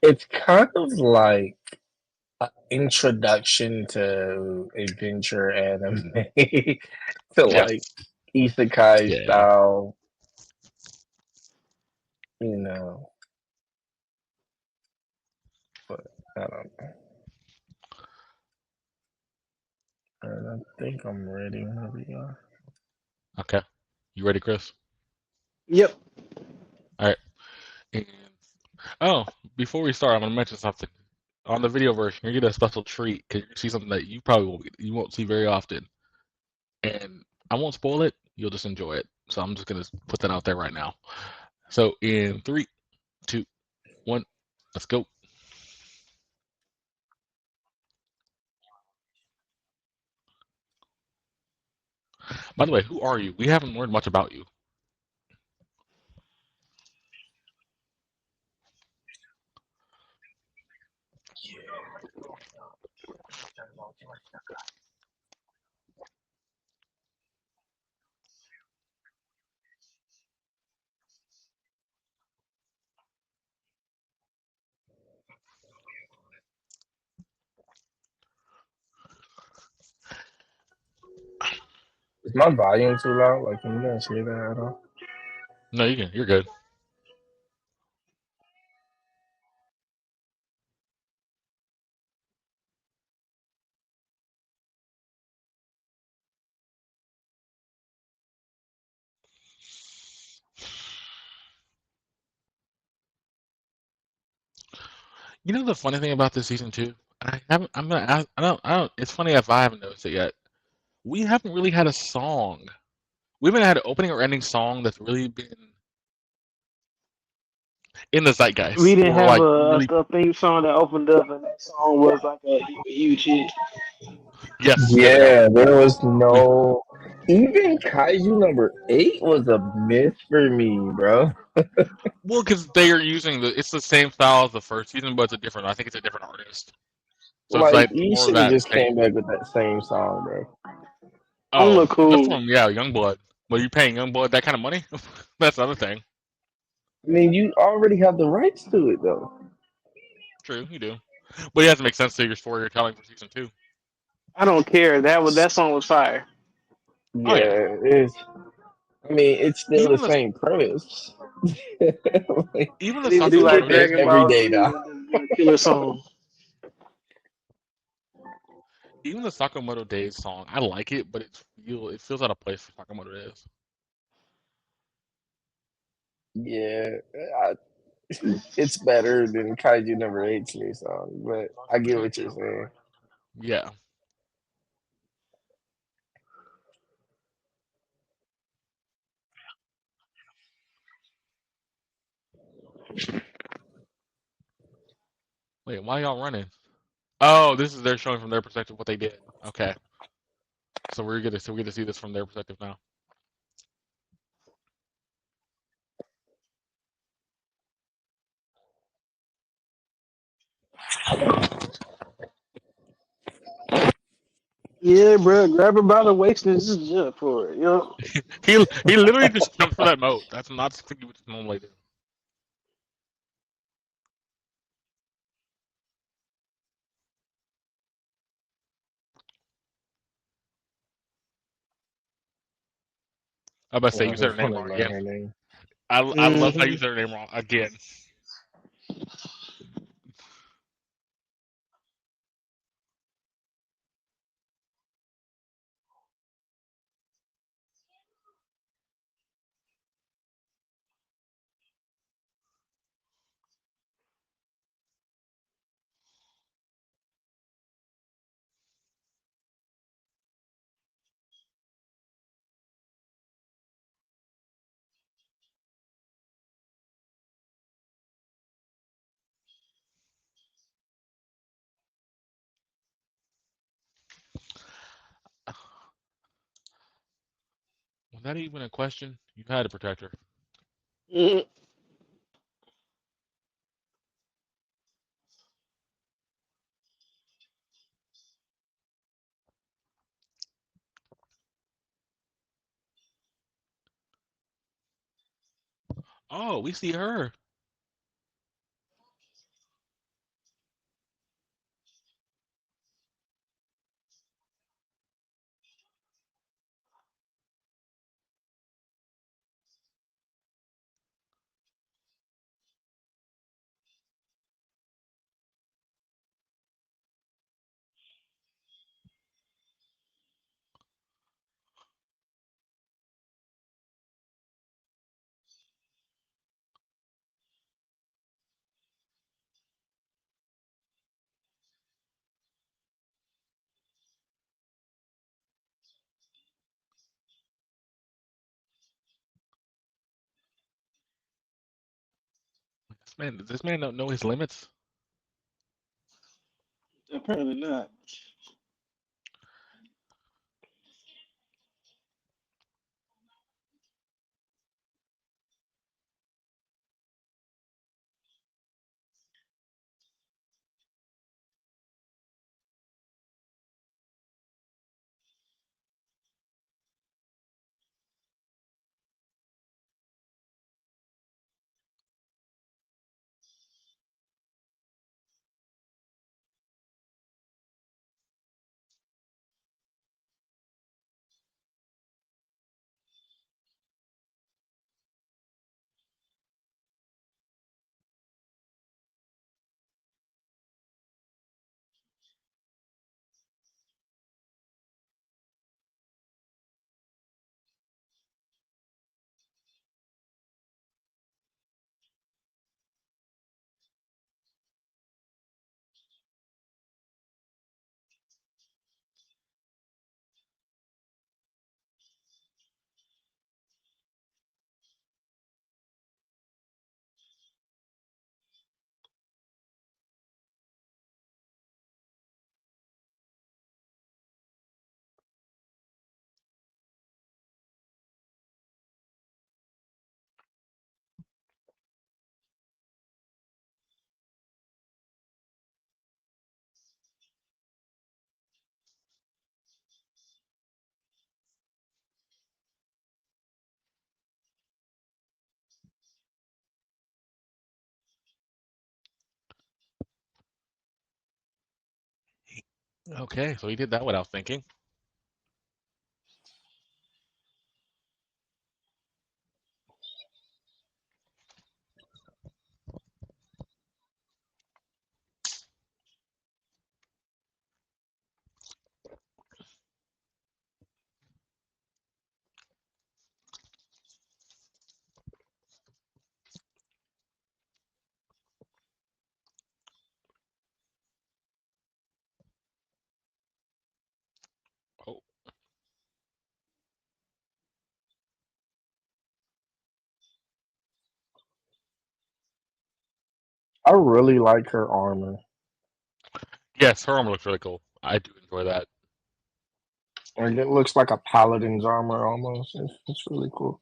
it's kind of like an introduction to adventure anime to Yeah, like isekai yeah. style, you know. But I don't know. I think I'm ready whenever you are. Okay, you ready, Chris? Yep. All right. And, oh, before we start, I'm gonna mention something. On the video version, you get a special treat because you see something that you probably you won't see very often, and I won't spoil it. You'll just enjoy it. So I'm just gonna put that out there right now. So in three, two, one, let's go. By the way, who are you? We haven't learned much about you. Is my volume too loud? Like, can you guys hear that at all? No, you can. You're good. You know the funny thing about this season too? I haven't. I'm gonna. I don't. I don't. It's funny if I haven't noticed it yet. We haven't really had a song. We haven't had an opening or ending song that's really been in the We zeitgeist. didn't Or have like a, really. a theme song that opened up, and that song was like a huge hit. Yes. There we go. Yeah, there was We. no. Even Kaiju number 8 was a myth for me, bro. Well, because they are using the. It's the same style as the first season, but it's a different. I think it's a different artist. So it's Like, like you more of should have that just same. came back with that same song, bro. Song Oh, look that's cool. from Youngblood. But you paying Youngblood that kind of money? That's the other thing. I mean, you already have the rights to it, though. True, you do. But it has to make sense to your story you're telling for season two. I don't care. That song was fire. Oh yeah. Yeah, it's. I mean, it's still the Even the same premise. Like, even the They even do it's like Sakamoto different Days Dragon every Ball song. day Z, now. the killer song. Even the Sakamoto Days song, I like it, but it feels out of place for Sakamoto Days. Yeah, I, it's better than Kaiju number 8's new song, but I get what you're saying. Yeah. Wait, why y'all running? Oh, this is they're showing from their perspective what they did. Okay. So we're gonna see this from their perspective now. Yeah, bro. Grab her by the waist and just jump for it. You know? He literally just jumped for that moat. That's not something you would normally do. I about to say Well, you I said her name want to wrong learn again. her name. I love how you Hmm. said her name wrong again. Was that even a question? You had to protect her. Mhm. Oh, we see her. Does this man not know his limits? Apparently not. Okay, so he did that without thinking. Oh, I really like her armor. yes, her armor looks really cool. I do enjoy that. Like it looks like a paladin's armor almost. It's really cool.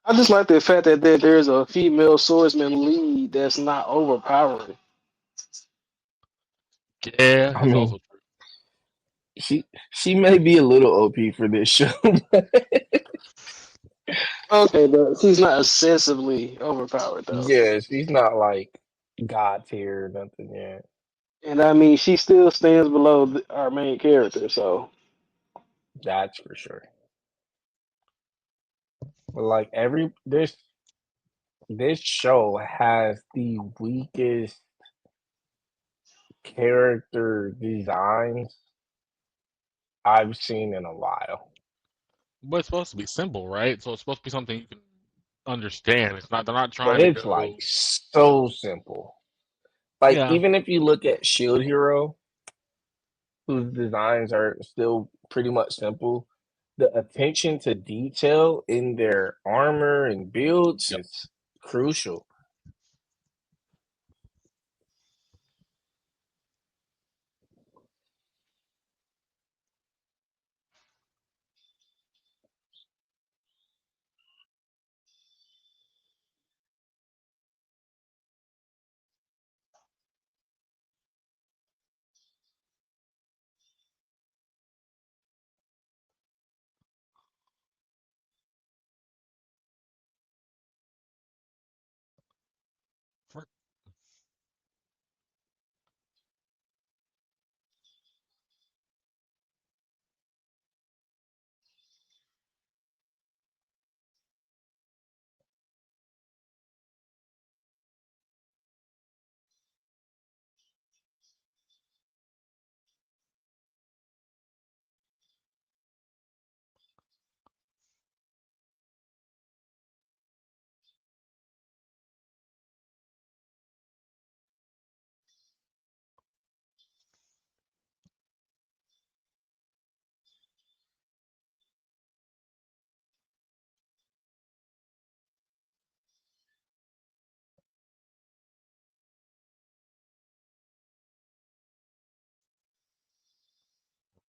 I just like the fact that there's a female swordsman lead that's not overpowered. Yeah, I that's mean, also true. she may be a little OP for this show, but Okay, but she's not excessively overpowered though. yeah, she's not like god tier or nothing yet. And I mean, she still stands below our main character. So That's for sure. But like this show has the weakest character designs I've seen in a while. But it's supposed to be simple, right? So it's supposed to be something you can understand. It's not. They're not But trying to it's like go. so simple. Like Yeah. even if you look at Shield Hero, whose designs are still pretty much simple, the attention to detail in their armor and builds Yep. is crucial.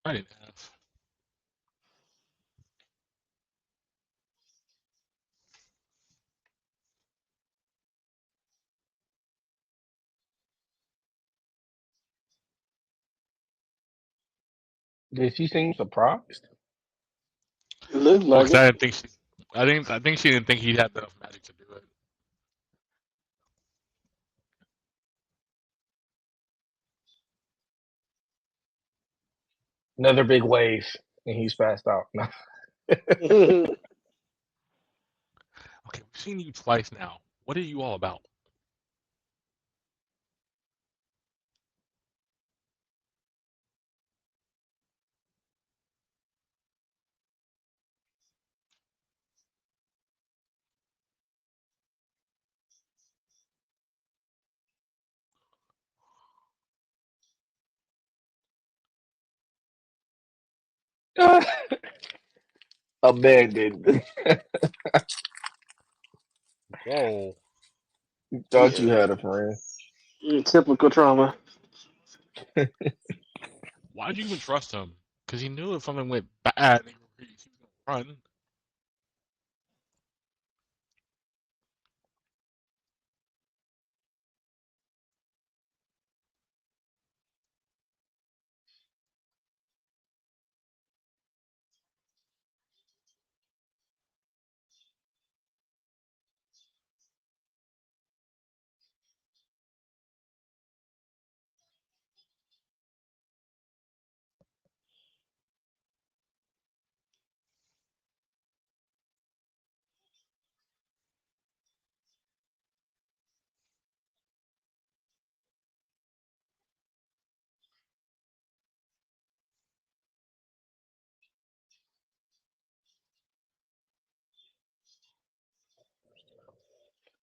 I didn't have. Did she seem surprised? It looked Well, like because it. I didn't think she. I think she didn't think he'd have enough magic to do it. Another big wave, and he's passed out. No. Okay, we've seen you twice now. What are you all about? Abandoned. Whoa. Thought you Yeah, had a friend. typical trauma. Why'd you even trust him? Because he knew if something went bad, he was gonna run.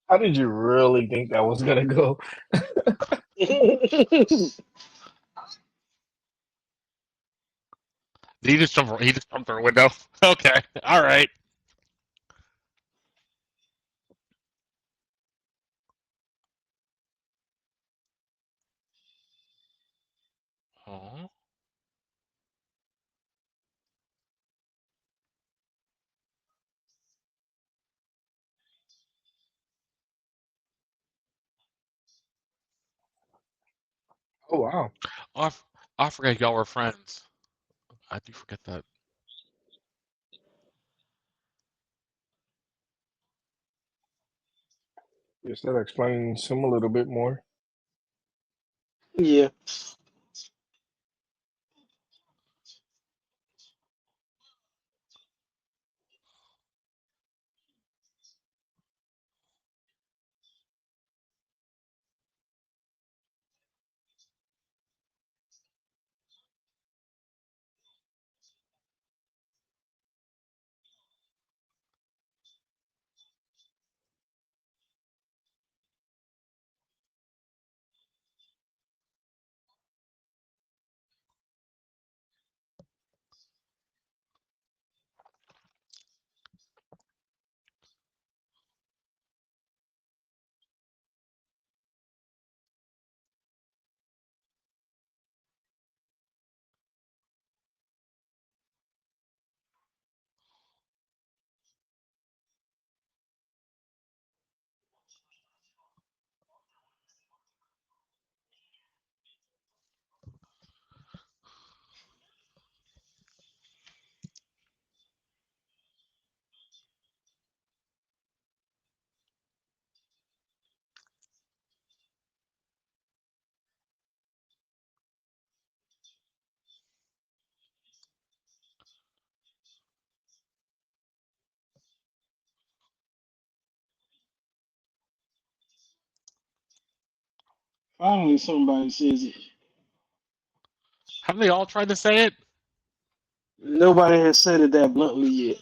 How did you really think that was gonna go? Did he just jump? He just jumped through a window. Okay, all right. Huh? Oh wow. Oh, I forgot y'all were friends. I do forget that. Yes, that explains him a little bit more. Yeah. Finally, somebody says it. Haven't they all tried to say it? Nobody has said it that bluntly yet.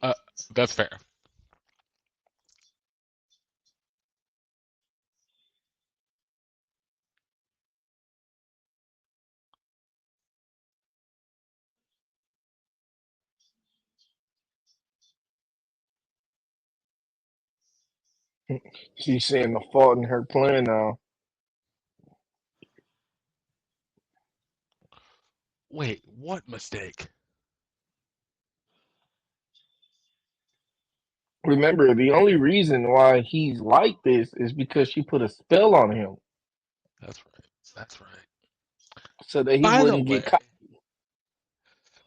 Uh, that's fair. She's seeing the fault in her plan now. Wait, what mistake? Remember, the only reason why he's like this is because she put a spell on him That's right. That's right. so that he By the wouldn't way, get caught.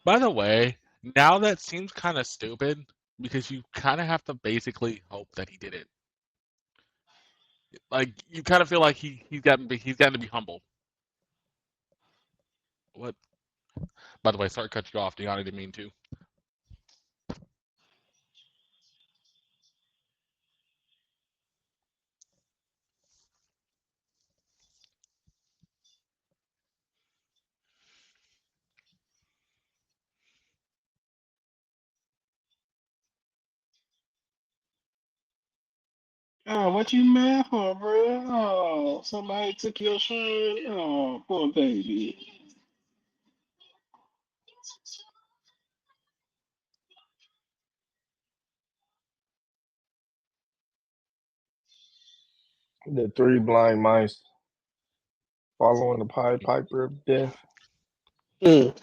by the way, now that seems kind of stupid because you kind of have to basically hope that he did it. Like you kind of feel like he's gotten to be humble. What? By the way, sorry to cut you off, Deon. I didn't mean to. Oh, what you mad for, bro? Oh, somebody took your shirt. Oh, poor baby. The three blind mice following the Pied Piper of death. Mm.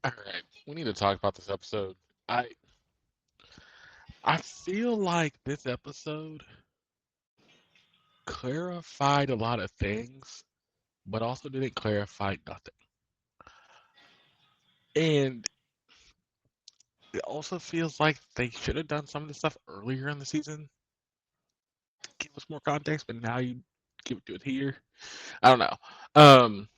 All right, we need to talk about this episode. I I feel like this episode clarified a lot of things, but also didn't clarify nothing. And it also feels like they should have done some of this stuff earlier in the season to give us more context, but now you give it to it here. I don't know. Um,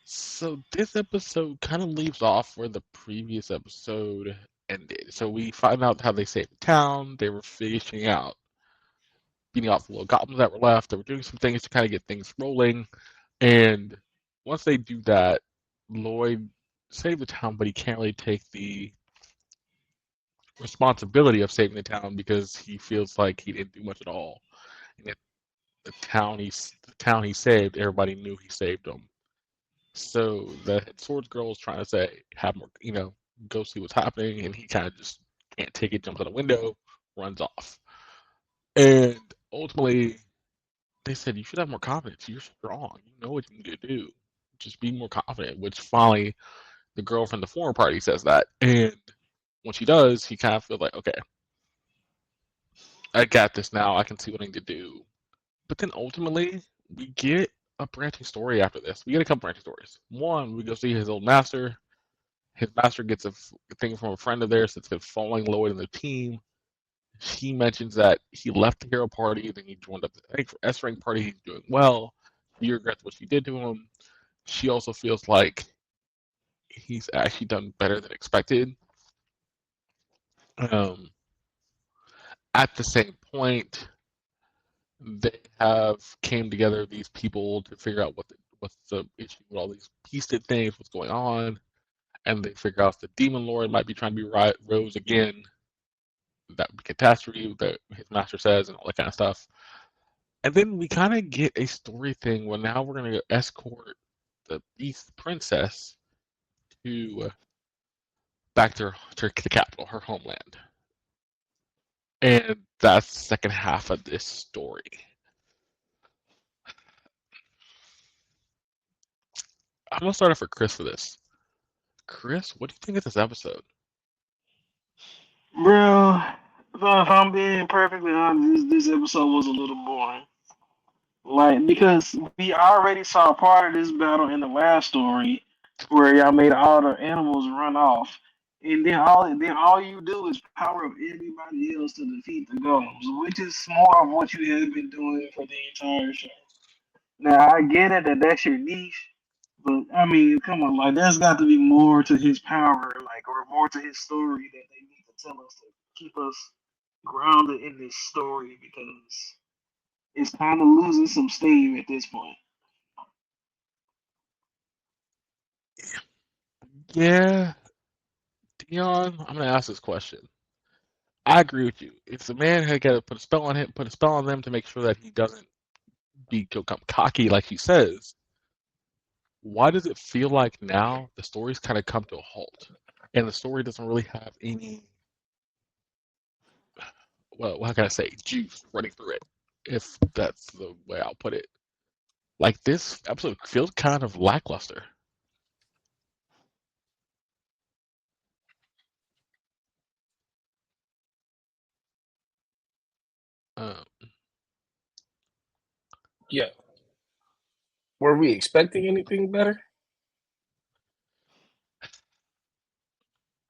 so this episode kind of leaves off where the previous episode ended. So we find out how they saved the town. They were fishing out, beating off the little goblins that were left. They were doing some things to kind of get things rolling. And once they do that, Lloyd saved the town, but he can't really take the responsibility of saving the town because he feels like he didn't do much at all. And yet the town he saved, everybody knew he saved them. So the Swords Girl is trying to say, have more, go see what's happening, and he kind of just can't take it, jumps out the window, runs off. And ultimately, they said you should have more confidence. You're strong. You know what you need to do. Just be more confident. Which finally, the girl from the former party says that, and when she does, he kind of feels like, okay, I got this now. I can see what I need to do. But then ultimately, we get a branching story after this. We get a couple branching stories. One, we go see his old master. His master gets a thing from a friend of theirs that's been following Lloyd and the team. He mentions that he left the hero party, then he joined up, I think, for S rank party. He's doing well. He regrets what she did to him. She also feels like he's actually done better than expected. Um, at the same point, they have came together, these people, to figure out what's the issue with all these beasted things, what's going on, and they figure out the demon lord might be trying to be rose again. That would be catastrophe that his master says, and all that kind of stuff. And then we kind of get a story thing where now we're going to escort the beast princess to back to the capital, her homeland. And that's the second half of this story. I'm gonna start off for Chris for this. Chris, what do you think of this episode? Bro, if I'm being perfectly honest, this episode was a little boring. Like, because we already saw part of this battle in the last story where y'all made all the animals run off. And then all you do is power up everybody else to defeat the goals, which is more of what you have been doing for the entire show. Now I get it that that's your niche, but I mean, come on, like there's got to be more to his power, like or more to his story that they need to tell us to keep us grounded in this story because it's kind of losing some steam at this point. Yeah, Deon, I'm gonna ask this question. I agree with you. If the man had got to put a spell on him, put a spell on them to make sure that he doesn't become cocky like he says, why does it feel like now the story's kind of come to a halt, and the story doesn't really have any, well, how can I say, juice running through it, if that's the way I'll put it. Like this episode feels kind of lackluster. Um, Yeah. Were we expecting anything better?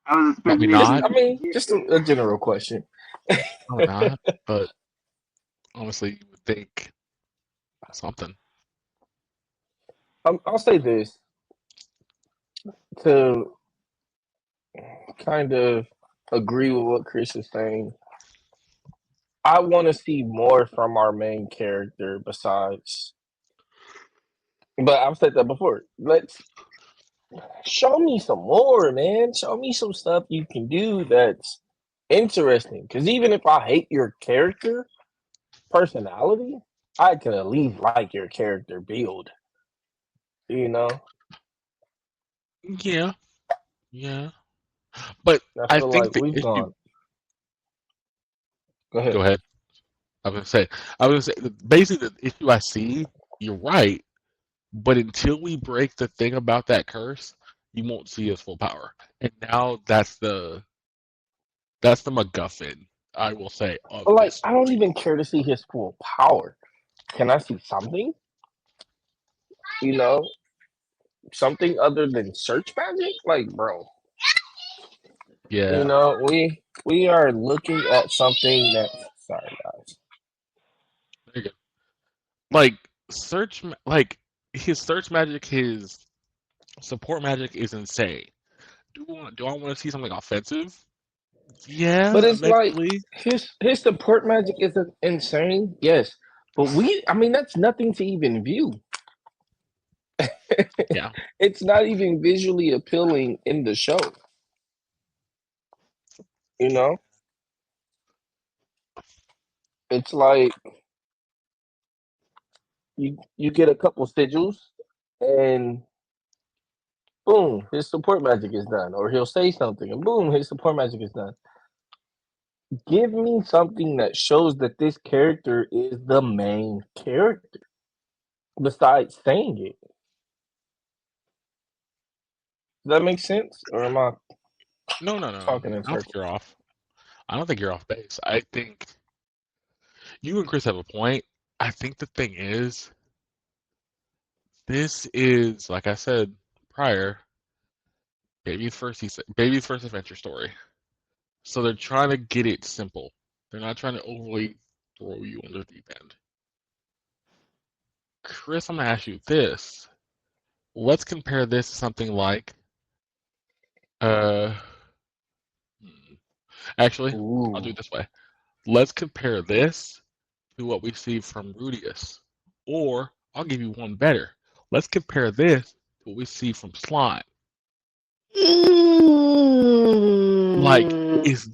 I was Probably expecting Just, not. it I to mean, get just a better. general question. Probably not. But honestly, you would think something. I'll say this to kind of agree with what Chris is saying. I want to see more from our main character besides, but I've said that before. Let's show me some more, man. Show me some stuff you can do that's interesting. Because even if I hate your character personality, I can at least like your character build. You know, Yeah, yeah. But I I feel think like the we've issue. gone. Go Go ahead. ahead. I was gonna say. I was gonna say. Basically, the issue I see. You're right. But until we break the thing about that curse, you won't see his full power. And now that's the MacGuffin, I will say, of But this like, I don't story. even care to see his full power. Can I see something? You know, something other than search magic? Like, bro, Yeah. we are looking at something that. Sorry, guys. There you go. Like like his search magic, his support magic is insane. Do I want to see something offensive? But Yeah, it's like eventually. his support magic is insane. Yes, but I mean, that's nothing to even view. Yeah. It's not even visually appealing in the show. You know, it's like you get a couple sigils and boom, his support magic is done. Or he'll say something and boom, his support magic is done. Give me something that shows that this character is the main character besides saying it. Does that make sense? Or am I No, no, no, no. talking in I don't think you're circles? off. I don't think you're off base. I think you and Chris have a point. I think the thing is, this is, like I said prior, baby's first adventure story. So they're trying to get it simple. They're not trying to overly throw you on the deep end. Chris, I'm gonna ask you this. Let's compare this to something like, uh, hmm, actually, I'll do Ooh. it this way. Let's compare this to what we see from Rudius. Or I'll give you one better. Let's compare this to what we see from Slime. Like, Mm, is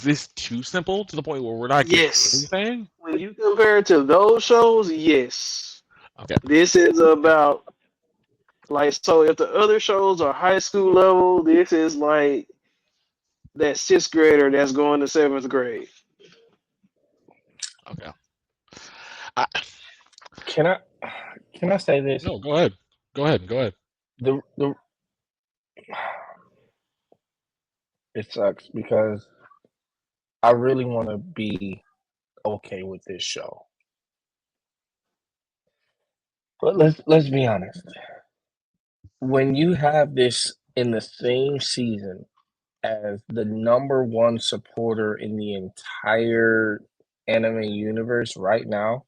this too simple to the point where we're not getting yes. anything? When you compare it to those shows, yes. Okay. This is about like so if the other shows are high school level, this is like that sixth grader that's going to seventh grade. Okay. I, Can I can I say this? no, go ahead. Go ahead. Go ahead. The it sucks because I really want to be okay with this show. But let's be honest. When you have this in the same season as the number one supporter in the entire anime universe right now,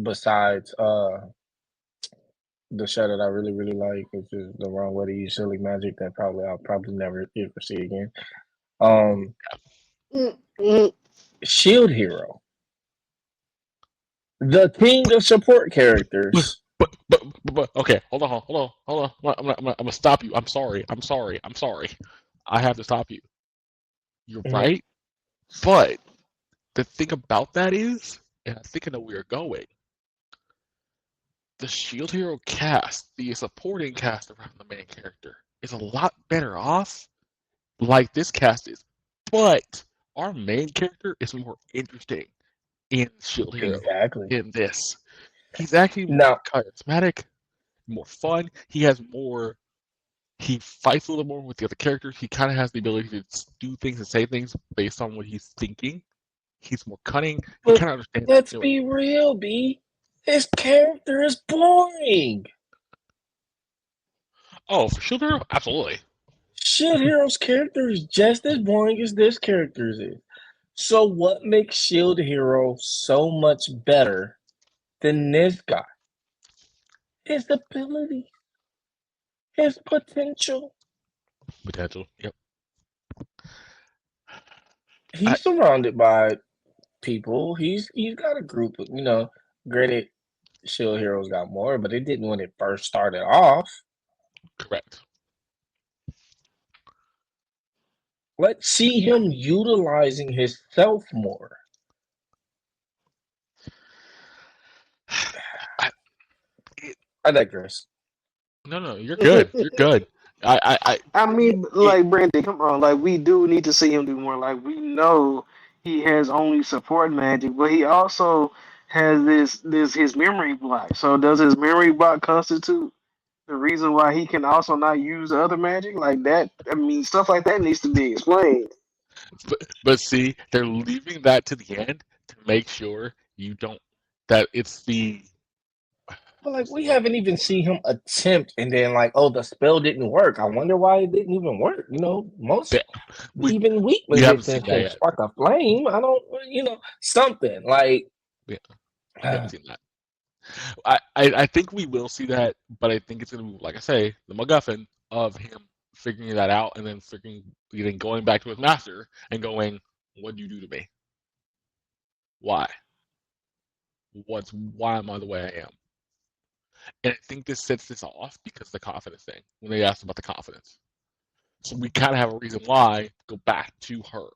besides the show that I really really like, which is the wrong way to use silly magic that I'll probably never ever see again. Um, Mm, mm, Shield Hero, the king of support But, characters. okay, hold on. I'm gonna stop you. I'm sorry. I'm sorry. I'm sorry. I have to stop you. You're Mhm. right. But the thing about that is, and I think I know where you're going, the Shield Hero cast, the supporting cast around the main character, is a lot better off, like this cast is. But our main character is more interesting in Shield Hero Exactly. in this. He's actually more Now, charismatic, more fun. He has more. He fights a little more with the other characters. He kind of has the ability to do things and say things based on what he's thinking. He's more cunning. He but kind of understands what let's he's doing. be real, B. His character is boring. Oh, for Shield Hero, absolutely. Shield Hero's character is just as boring as this character's is. So what makes Shield Hero so much better than this guy? His ability, his potential. Potential. Yep. I, He's surrounded by people. He's got a group of, granted Shield Heroes got more, but it didn't when it first started off. correct. Let's see him utilizing himself more. I, it, I digress. no, no, you're good. You're mm. good. I, I mean, it, like Brandon, come on, like we do need to see him do more. Like we know he has only support magic, but he also has this his memory block. So does his memory block constitute the reason why he can also not use other magic like that? I mean, stuff like that needs to be explained. But see, they're leaving that to the end to make sure you don't that it's the But like what's the we word I'm haven't looking even for? seen him attempt, and then like, oh, the spell didn't work. I wonder why it didn't even work. Most That we even weak we haven't seen magicians that can yet. spark a flame. I don't, something like. Yeah, we haven't seen that. I think we will see that, but I think it's gonna be like I say, the MacGuffin of him figuring that out and then going back to his master and going, "What'd you do to me? Why? Why am I the way I am?" And I think this sets this off because the confidence thing when they asked about the confidence. So we kind of have a reason why to go back to her.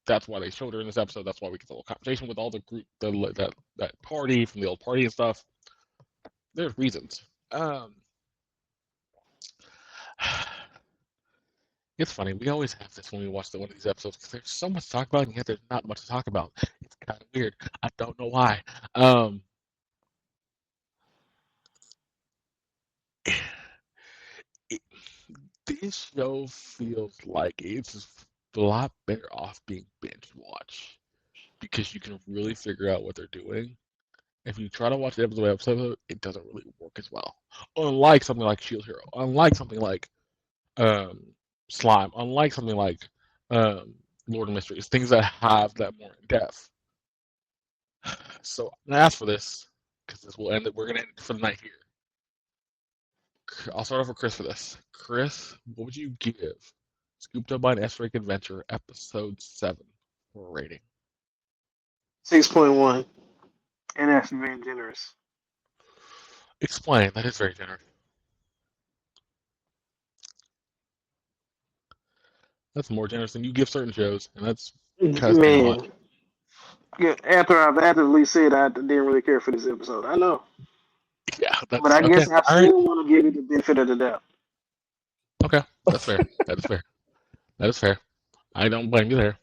That's why they showed her in this episode. That's why we get the little conversation with all the group, that party from the old party and stuff. There's reasons. Um, it's funny. We always have this when we watch one of these episodes because there's so much to talk about, and yet there's not much to talk about. It's kind of weird. I don't know why. Um, it, this show feels like it's a lot better off being binge watch because you can really figure out what they're doing. If you try to watch it episode by episode, it doesn't really work as well. Unlike something like Shield Hero, unlike something like um, Slime, unlike something like um, Lord of Mysteries, things that have that more in depth. So I'm gonna ask for this because this will end it. We're gonna end it for the night here. I'll start off with Chris for this. Chris, what would you give Scooped Up by an S-Rank Adventure Episode 7 for a rating? 6.1, and that's being generous. Explain. That is very generous. That's more generous than you give certain shows, and that's kind of saying a lot. Man, yeah, after Lee said I didn't really care for this episode, I know, Yeah, but that's I okay. guess I All right. still want to give it the benefit of the doubt. Okay, that's fair. That is fair. That is fair. I don't blame you there.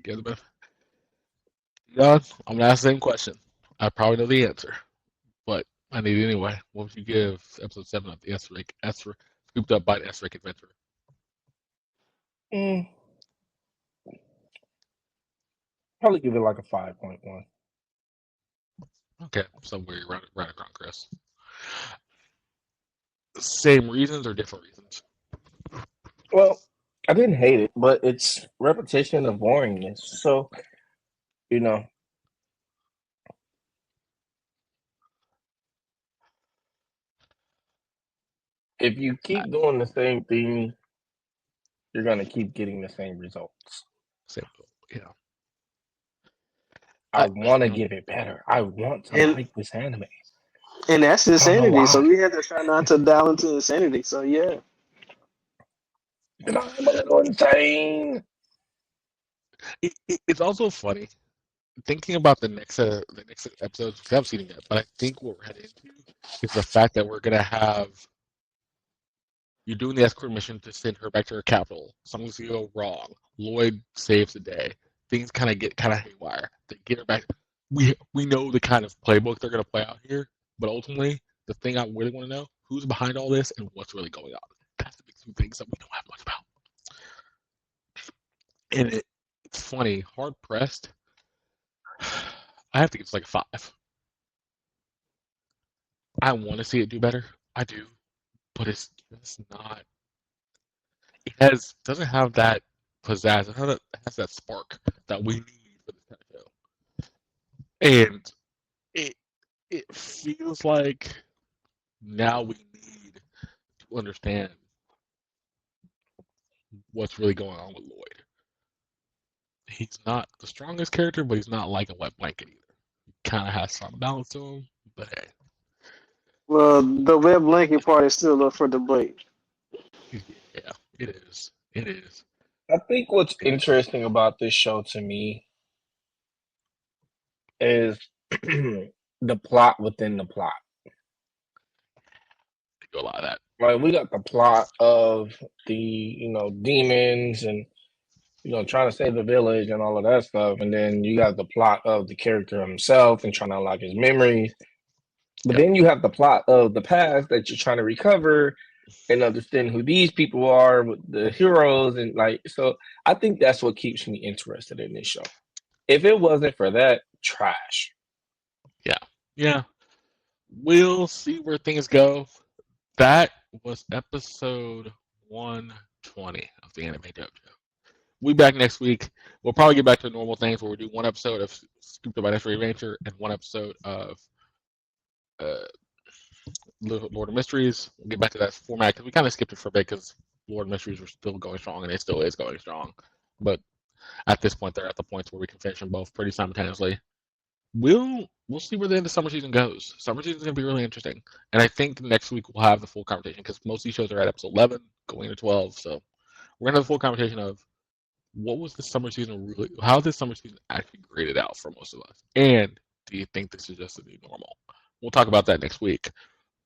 Give the benefit. Yeah, I'm gonna ask the same question. I probably know the answer, but I need it anyway. What would you give Episode 7 of the Scooped Up by an S-Rank Adventure? mm, Probably give it like a 5.1. Okay, somewhere right around Chris. Same reasons or different reasons? Well, I didn't hate it, but it's repetition of boringness. So, you know, if you I, keep doing the same thing, you're gonna keep getting the same results. same. Yeah. I I, want to you know, give it better. I want to And like this anime. that's I don't know insanity. So why. we have to try not to dial into insanity. So yeah, And I'm a little insane. it's also funny thinking about the next episodes. We haven't seen it yet, but I think what we're heading into is the fact that we're gonna have you're doing the escort mission to send her back to her capital. Something's gonna go wrong. Lloyd saves the day. Things get kind of haywire. They get her back. We know the kind of playbook they're gonna play out here, but ultimately, the thing I really want to know who's behind all this and what's really going on. That's the big two things that we don't have much about. And it's funny, hard pressed. I have to give it like a 5. I want to see it do better. I do, but it's just not. It doesn't have that pizzazz. It has that spark that we need for this kind of show. And it it feels like now we need to understand what's really going on with Lloyd. He's not the strongest character, but he's not like a wet blanket either. He kind of has some balance to him, but well, the web blanket part is still up for debate. hey, yeah, it is. It is. I think what's And interesting about this show to me is the plot within the plot. they do a lot of that. Like we got the plot of the demons and trying to save the village and all of that stuff, and then you got the plot of the character himself and trying to unlock his memories. But Yeah. then you have the plot of the past that you're trying to recover and understand who these people are, with the heroes, and like so. I think that's what keeps me interested in this show. If it wasn't for that, trash. Yeah. Yeah. We'll see where things go. That was episode 120 of the Anime Dojo. We'll be back next week. We'll probably get back to normal things where we do one episode of Scooped Up by Mystery Adventure and one episode of uh, Lord of Mysteries. We'll get back to that format because we kind of skipped it for a bit because Lord of Mysteries were still going strong and it still is going strong. But at this point, they're at the points where we can finish them both pretty simultaneously. We'll see where the end of summer season goes. Summer season is going to be really interesting, and I think next week we'll have the full conversation because most of these shows are at episode 11, going to 12. So we're going to have a full conversation of what was the summer season really, how this summer season actually graded out for most of us, and do you think this is just a new normal? We'll talk about that next week.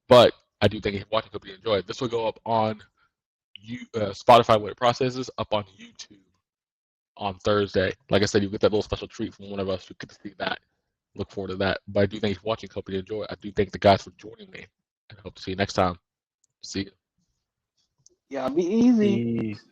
But I do think if you're watching, hope you enjoy it. This will go up on Spotify when it processes, up on YouTube on Thursday. Like I said, you get that little special treat from one of us. You get to see that. Look forward to that. But I do thank you for watching. Hope you enjoy it. I do thank the guys for joining me. And I hope to see you next time. See you. Y'all be easy. Peace.